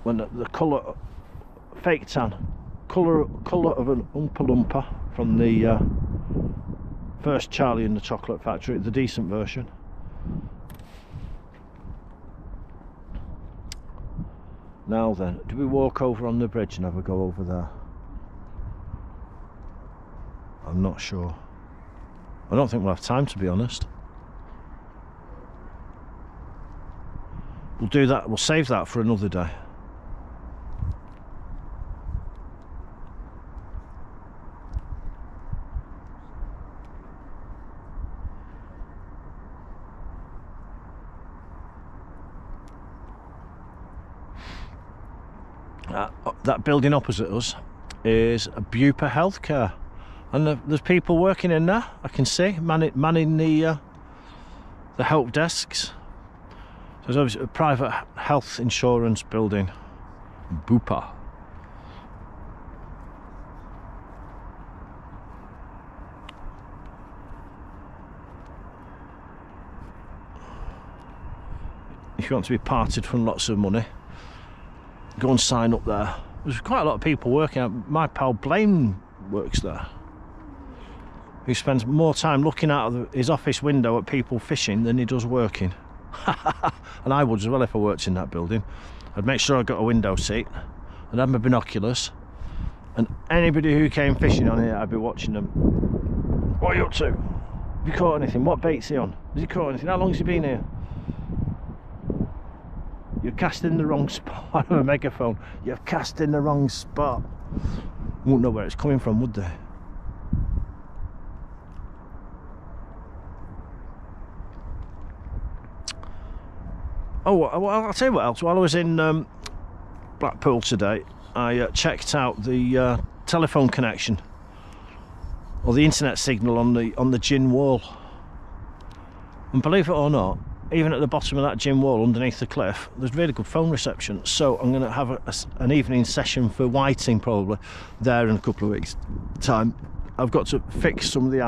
When the colour, fake tan, colour of an Oompa Loompa from the first Charlie in the Chocolate Factory, the decent version. Now then, do we walk over on the bridge and have a go over there? I'm not sure. I don't think we'll have time, to be honest. We'll do that, we'll save that for another day. That building opposite us is a Bupa Healthcare. And there's people working in there, I can see, manning the help desks. So there's obviously a private health insurance building. Bupa. If you want to be parted from lots of money, go and sign up there. There's quite a lot of people working. My pal Blaine works there. He spends more time looking out of his office window at people fishing than he does working. And I would as well if I worked in that building. I'd make sure I got a window seat and had my binoculars, and anybody who came fishing on here, I'd be watching them. What are you up to? Have you caught anything? What bait's he on? Has he caught anything? How long has he been here? You're casting the wrong spot. I have a megaphone. You've cast in the wrong spot. Won't know where it's coming from, would they? Oh, well, I'll tell you what else. While I was in Blackpool today, I checked out the telephone connection, or the internet signal on the gin wall. And believe it or not, even at the bottom of that gym wall underneath the cliff, there's really good phone reception. So I'm going to have an evening session for whiting probably there in a couple of weeks' time. I've got to fix some of the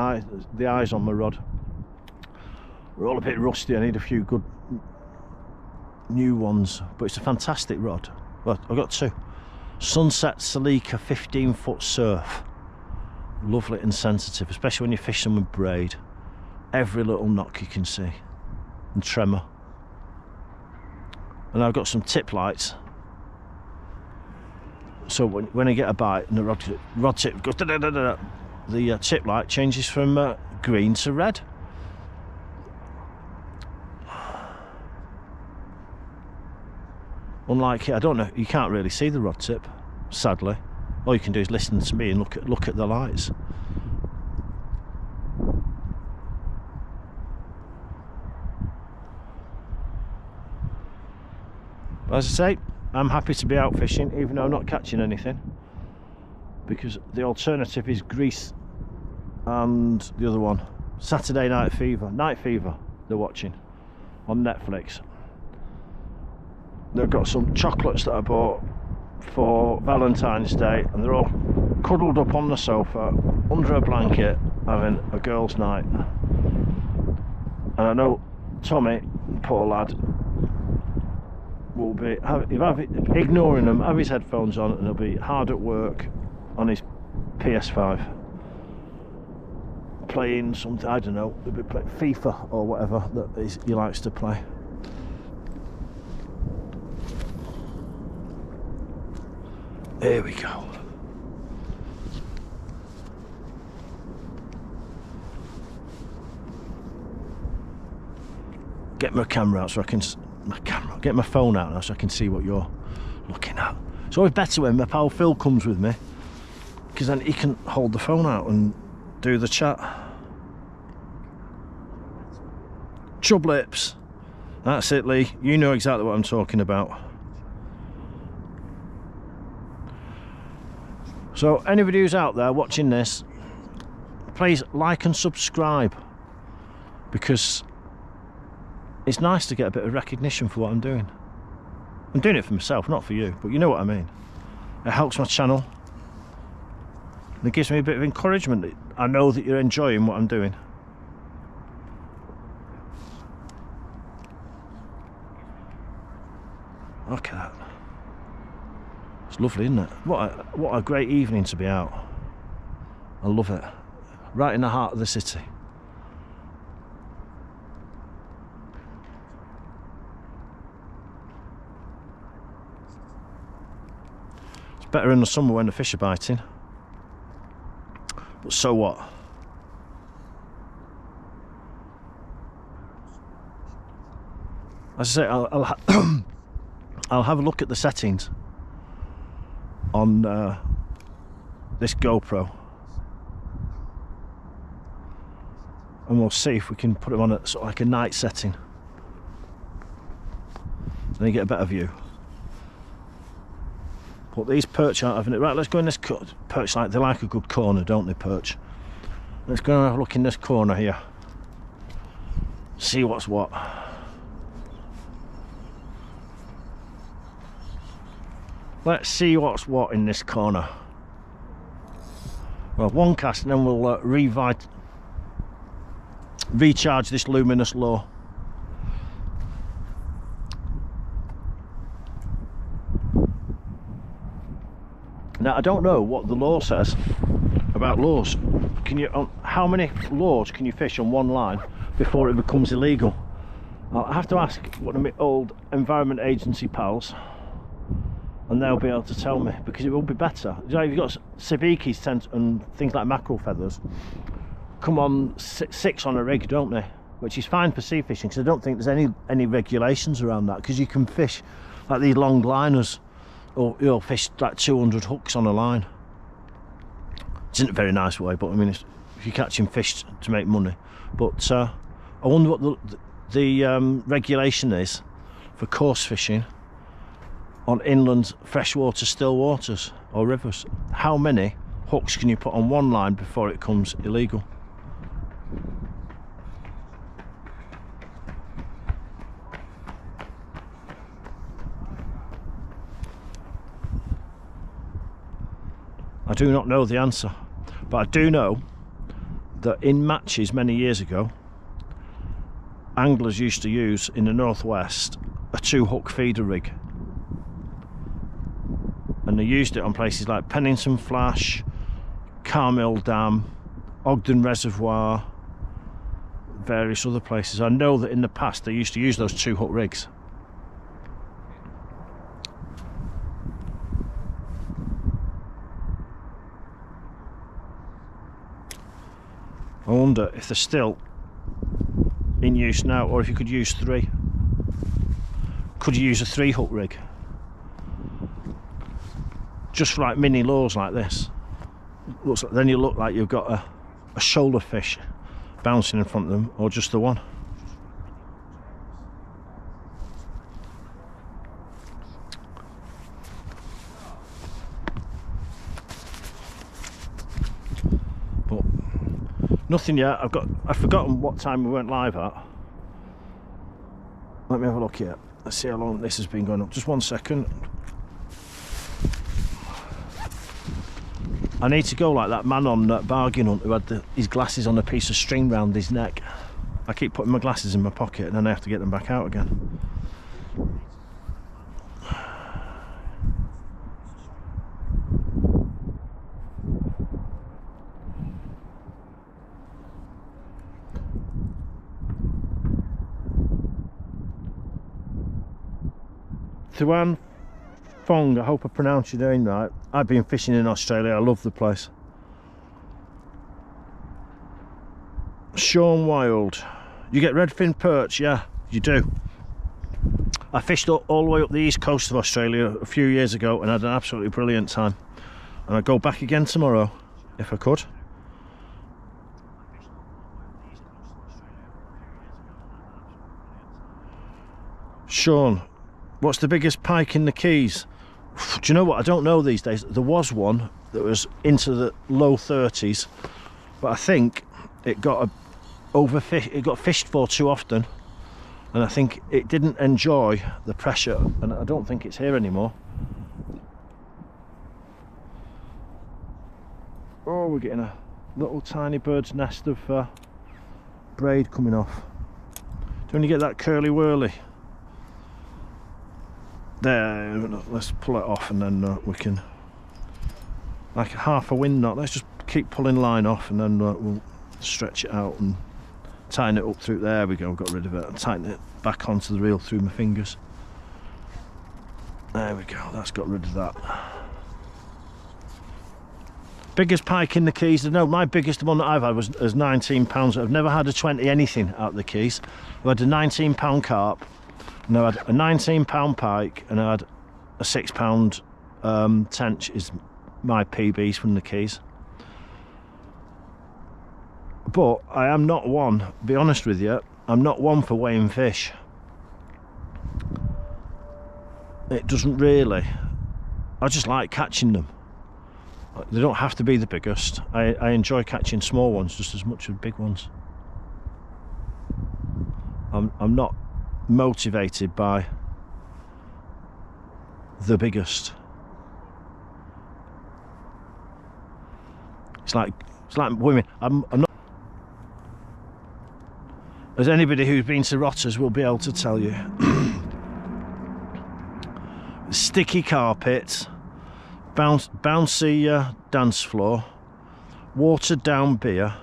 eyes on my rod. They're all a bit rusty. I need a few good new ones, but it's a fantastic rod. Well, I've got two. Sunset Salika 15-foot surf. Lovely and sensitive, especially when you fish them with braid. Every little knock you can see. And tremor. And I've got some tip lights, so when I get a bite and the rod tip goes da -da -da -da, the tip light changes from green to red. Unlike, I don't know, you can't really see the rod tip, sadly. All you can do is listen to me and look at the lights. As I say, I'm happy to be out fishing, even though I'm not catching anything, because the alternative is Greece and the other one, Saturday Night Fever. Night Fever, they're watching on Netflix. They've got some chocolates that I bought for Valentine's Day, and they're all cuddled up on the sofa under a blanket having a girls' night. And I know Tommy, poor lad, will be ignoring them, have his headphones on, and he'll be hard at work on his PS5 playing something, I don't know, he'll be playing FIFA or whatever that he likes to play. Here we go. Get my camera out so I can get my phone out now so I can see what you're looking at. It's always better when my pal Phil comes with me, because then he can hold the phone out and do the chat. Chub lips. That's it, Lee. You know exactly what I'm talking about. So anybody who's out there watching this, please like and subscribe, because it's nice to get a bit of recognition for what I'm doing. I'm doing it for myself, not for you, but you know what I mean. It helps my channel, and it gives me a bit of encouragement that I know that you're enjoying what I'm doing. Look at that. It's lovely, isn't it? What a great evening to be out. I love it. Right in the heart of the city. It's better in the summer when the fish are biting. But so what? As I say, I'll have a look at the settings on this GoPro, and we'll see if we can put it on a sort of like a night setting, then you get a better view. But these perch aren't having it. Right, let's go in this perch. Like, they like a good corner, don't they, perch? Let's go and have a look in this corner here, see what's what. Let's see what's what in this corner. Well, one cast and then we'll recharge this luminous lure. Now, I don't know what the law says about lures. How many lures can you fish on one line before it becomes illegal? I'll have to ask one of my old Environment Agency pals, and they'll be able to tell me, because it will be better. You know, if you've got sabikis and things like mackerel feathers, come on 6 on a rig, don't they? Which is fine for sea fishing, because I don't think there's any regulations around that, because you can fish like these long liners, or you'll fish like 200 hooks on a line. It isn't a very nice way, but I mean, if you're catching fish to make money. But I wonder what the regulation is for coarse fishing on inland freshwater still waters or rivers. How many hooks can you put on one line before it becomes illegal? I do not know the answer, but I do know that in matches many years ago, anglers used to use in the northwest a 2-hook feeder rig, and they used it on places like Pennington Flash, Carmill Dam, Ogden Reservoir, various other places. I know that in the past they used to use those 2-hook rigs. I wonder if they're still in use now, or if you could use 3. Could you use a 3-hook rig? Just for like mini lures like this. Looks like, then you look like you've got a shoulder fish bouncing in front of them, or just the one. But nothing yet. I've forgotten what time we went live at. Let me have a look here. Let's see how long this has been going up. Just 1 second. I need to go like that man on Bargain Hunt who had his glasses on a piece of string round his neck. I keep putting my glasses in my pocket and then I have to get them back out again. Thuan Fong, I hope I pronounced your name right. I've been fishing in Australia, I love the place. Sean Wild, you get redfin perch? Yeah, you do. I fished all the way up the east coast of Australia a few years ago and had an absolutely brilliant time. And I'd go back again tomorrow, if I could. Sean, what's the biggest pike in the Keys? Do you know what? I don't know these days. There was one that was into the low 30s, but I think it got fished for too often, and I think it didn't enjoy the pressure, and I don't think it's here anymore. Oh, we're getting a little tiny bird's nest of braid coming off. Don't you get that curly whirly? There, let's pull it off and then we can, like half a wind knot, let's just keep pulling line off and then we'll stretch it out and tighten it up through. There we go, got rid of it, and tighten it back onto the reel through my fingers. There we go, that's got rid of that. Biggest pike in the Keys? No, my biggest one that I've had was 19 pounds. I've never had a 20 anything out of the Keys. I've had a 19 pound carp, and I had a 19 pound pike, and I had a 6 pound tench is my PBs from the Keys. But I am not one, to be honest with you, I'm not one for weighing fish. It doesn't really, I just like catching them. They don't have to be the biggest. I enjoy catching small ones just as much as big ones. I'm not motivated by the biggest. It's like women. I'm not, as anybody who's been to Rotters will be able to tell you. Sticky carpet, bouncy dance floor, watered down beer,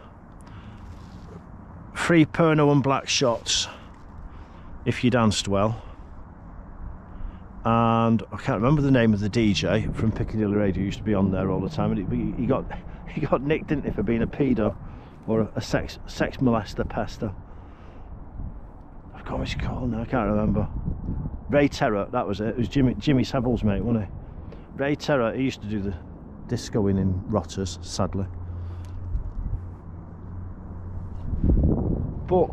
free Pernod and black shots if you danced well, and I can't remember the name of the DJ from Piccadilly Radio, used to be on there all the time, and he got nicked, didn't he, for being a pedo or a sex molester pester. I forgot what he's called now, I can't remember. Ray Terror, that was it. It was Jimmy Savile's mate, wasn't he? Ray Terror, he used to do the discoing in Rotters, sadly. But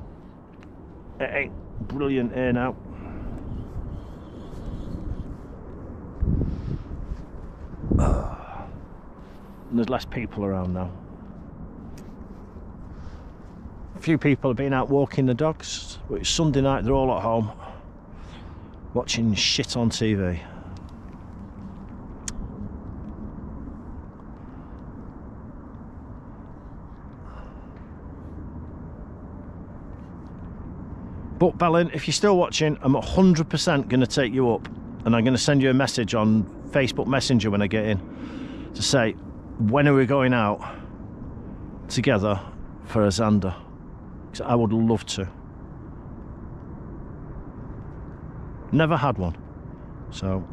it ain't brilliant here now. And there's less people around now. A few people have been out walking the dogs, but it's Sunday night, they're all at home watching shit on TV. But Bellin, if you're still watching, I'm 100% going to take you up, and I'm going to send you a message on Facebook Messenger when I get in to say, when are we going out together for a Xander? Because I would love to. Never had one, so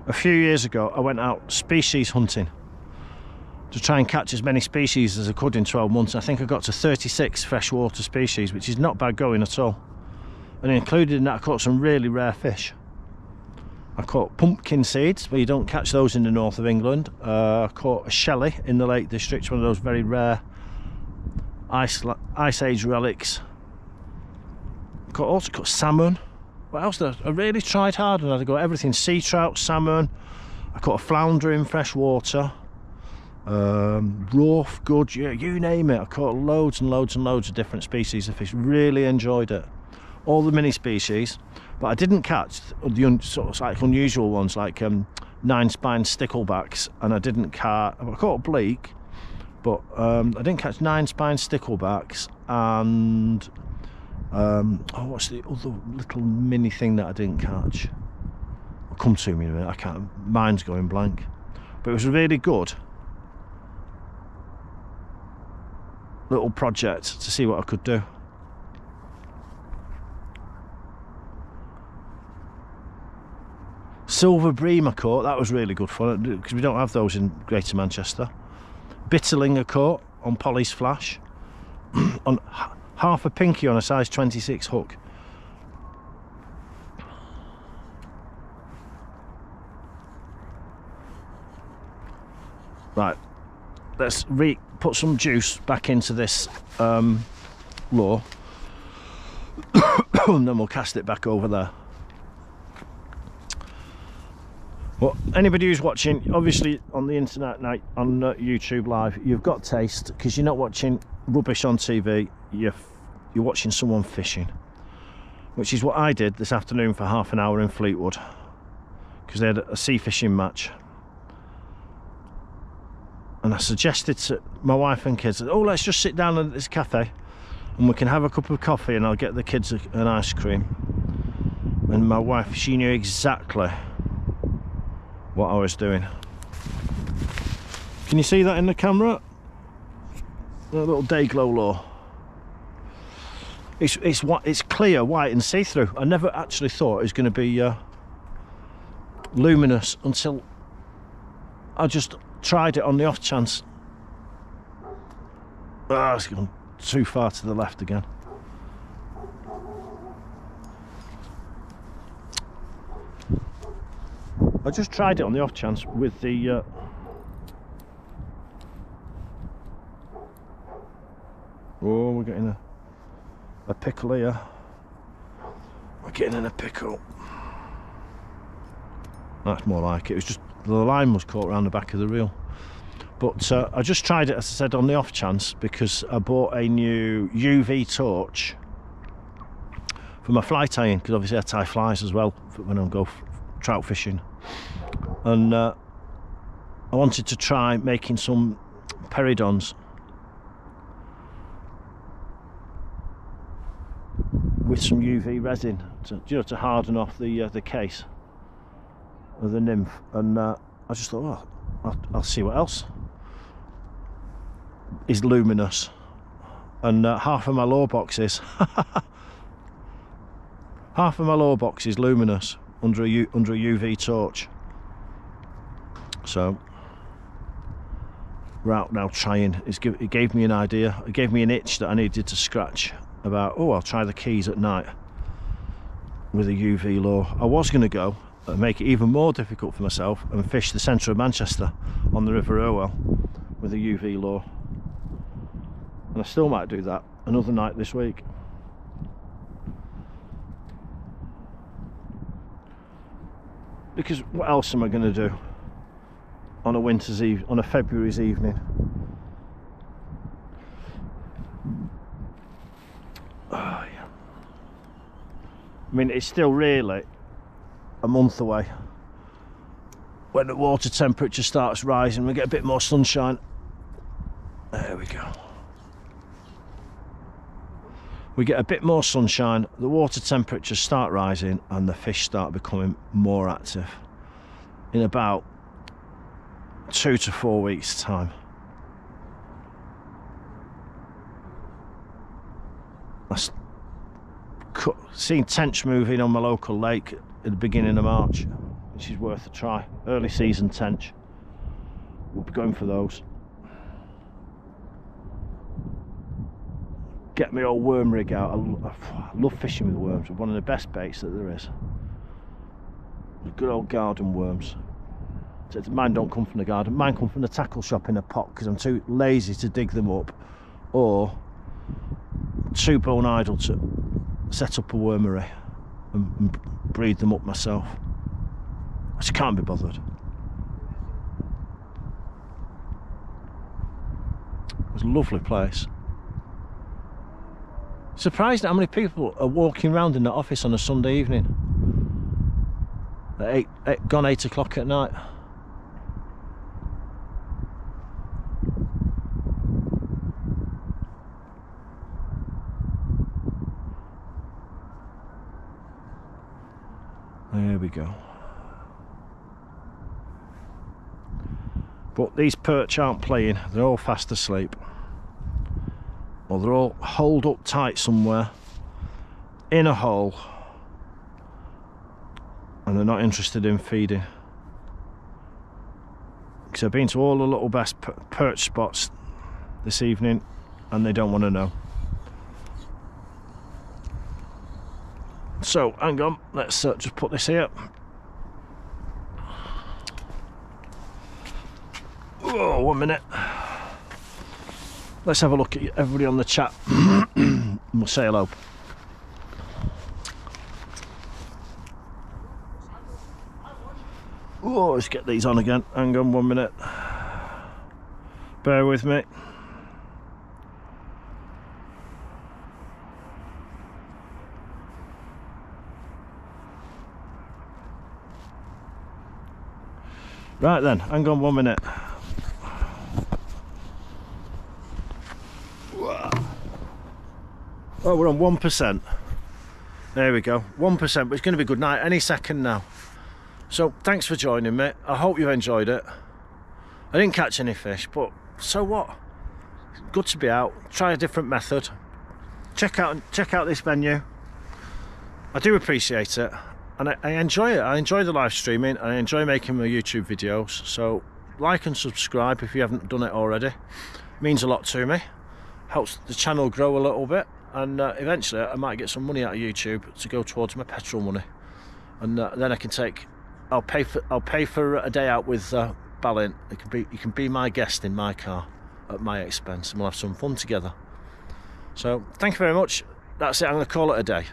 a few years ago I went out species hunting to try and catch as many species as I could in 12 months. I think I got to 36 freshwater species, which is not bad going at all. And included in that, I caught some really rare fish. I caught pumpkin seeds, where you don't catch those in the north of England. I caught a shelly in the Lake District, one of those very rare ice age relics. Also caught salmon. What else did I really tried hard, and I got everything: sea trout, salmon. I caught a flounder in fresh water. Rough, good, yeah, you name it. I caught loads and loads and loads of different species of fish. Really enjoyed it. All the mini species, but I didn't catch the sort of like unusual ones like 9-spine sticklebacks, and I caught a bleak, but I didn't catch 9-spine sticklebacks, and oh, what's the other little mini thing that I didn't catch? It'll come to me in a minute. I can't. Mine's going blank. But it was really good. Little project to see what I could do. Silver bream I caught, that was really good fun because we don't have those in Greater Manchester. Bitterling I caught on Polly's Flash on half a pinky on a size 26 hook. Right, let's put some juice back into this lure and then we'll cast it back over there. Well, anybody who's watching, obviously on the internet now, on YouTube live, you've got taste because you're not watching rubbish on TV, you're watching someone fishing, which is what I did this afternoon for half an hour in Fleetwood because they had a sea fishing match. And I suggested to my wife and kids, oh, let's just sit down at this cafe and we can have a cup of coffee and I'll get the kids an ice cream. And my wife, she knew exactly what I was doing. Can you see that in the camera? A little day glow lure. It's clear, white and see-through. I never actually thought it was going to be luminous until I just tried it on the off chance. Ah, it's gone too far to the left again. I just tried it on the off chance with the oh, we're getting a pickle here. We're getting in a pickle. That's more like it. It was just the line was caught around the back of the reel. But I just tried it, as I said, on the off chance because I bought a new UV torch for my fly tying, because obviously I tie flies as well when I go trout fishing. And I wanted to try making some peridons with some UV resin to harden off the case of the nymph. And I just thought, oh, I'll see what else is luminous. And half of my lure boxes half of my lure box is luminous under a UV torch. So we're out now trying. It gave me an idea, it gave me an itch that I needed to scratch about, oh, I'll try the Quays at night with a UV lure. I was going to go and make it even more difficult for myself and fish the centre of Manchester on the River Irwell with a UV lure, and I still might do that another night this week. Because what else am I going to do on a February's evening? Oh, yeah. I mean, it's still really a month away when the water temperature starts rising. We get a bit more sunshine. There we go. We get a bit more sunshine, the water temperatures start rising, and the fish start becoming more active in about 2 to 4 weeks' time. I've seen tench moving on my local lake at the beginning of March, which is worth a try. Early season tench. We'll be going for those. Get my old worm rig out. I love fishing with worms. One of the best baits that there is. The good old garden worms. Mine don't come from the garden. Mine come from the tackle shop in a pot because I'm too lazy to dig them up, or too bone idle to set up a wormery and breed them up myself. I just can't be bothered. It's a lovely place. Surprised at how many people are walking around in that office on a Sunday evening at gone 8 o'clock at night. There we go. But these perch aren't playing, they're all fast asleep. Or they're all holed up tight somewhere in a hole, and they're not interested in feeding. Because I've been to all the little best perch spots this evening and they don't want to know. So hang on, let's just put this here. Oh, 1 minute. Let's have a look at everybody on the chat. We'll say hello. Oh, let's get these on again. Hang on 1 minute. Bear with me. Right then, hang on 1 minute. Oh, we're on 1%. There we go, 1%, but it's going to be a good night any second now. So thanks for joining me. I hope you've enjoyed it. I didn't catch any fish, but so what? Good to be out. Try a different method. Check out this venue. I do appreciate it, and I enjoy it. I enjoy the live streaming. I enjoy making my YouTube videos. So like and subscribe if you haven't done it already. It means a lot to me. Helps the channel grow a little bit, and eventually I might get some money out of YouTube to go towards my petrol money, and then I can take. I'll pay for a day out with Balin. You can be my guest in my car at my expense, and we'll have some fun together. So thank you very much. That's it. I'm going to call it a day.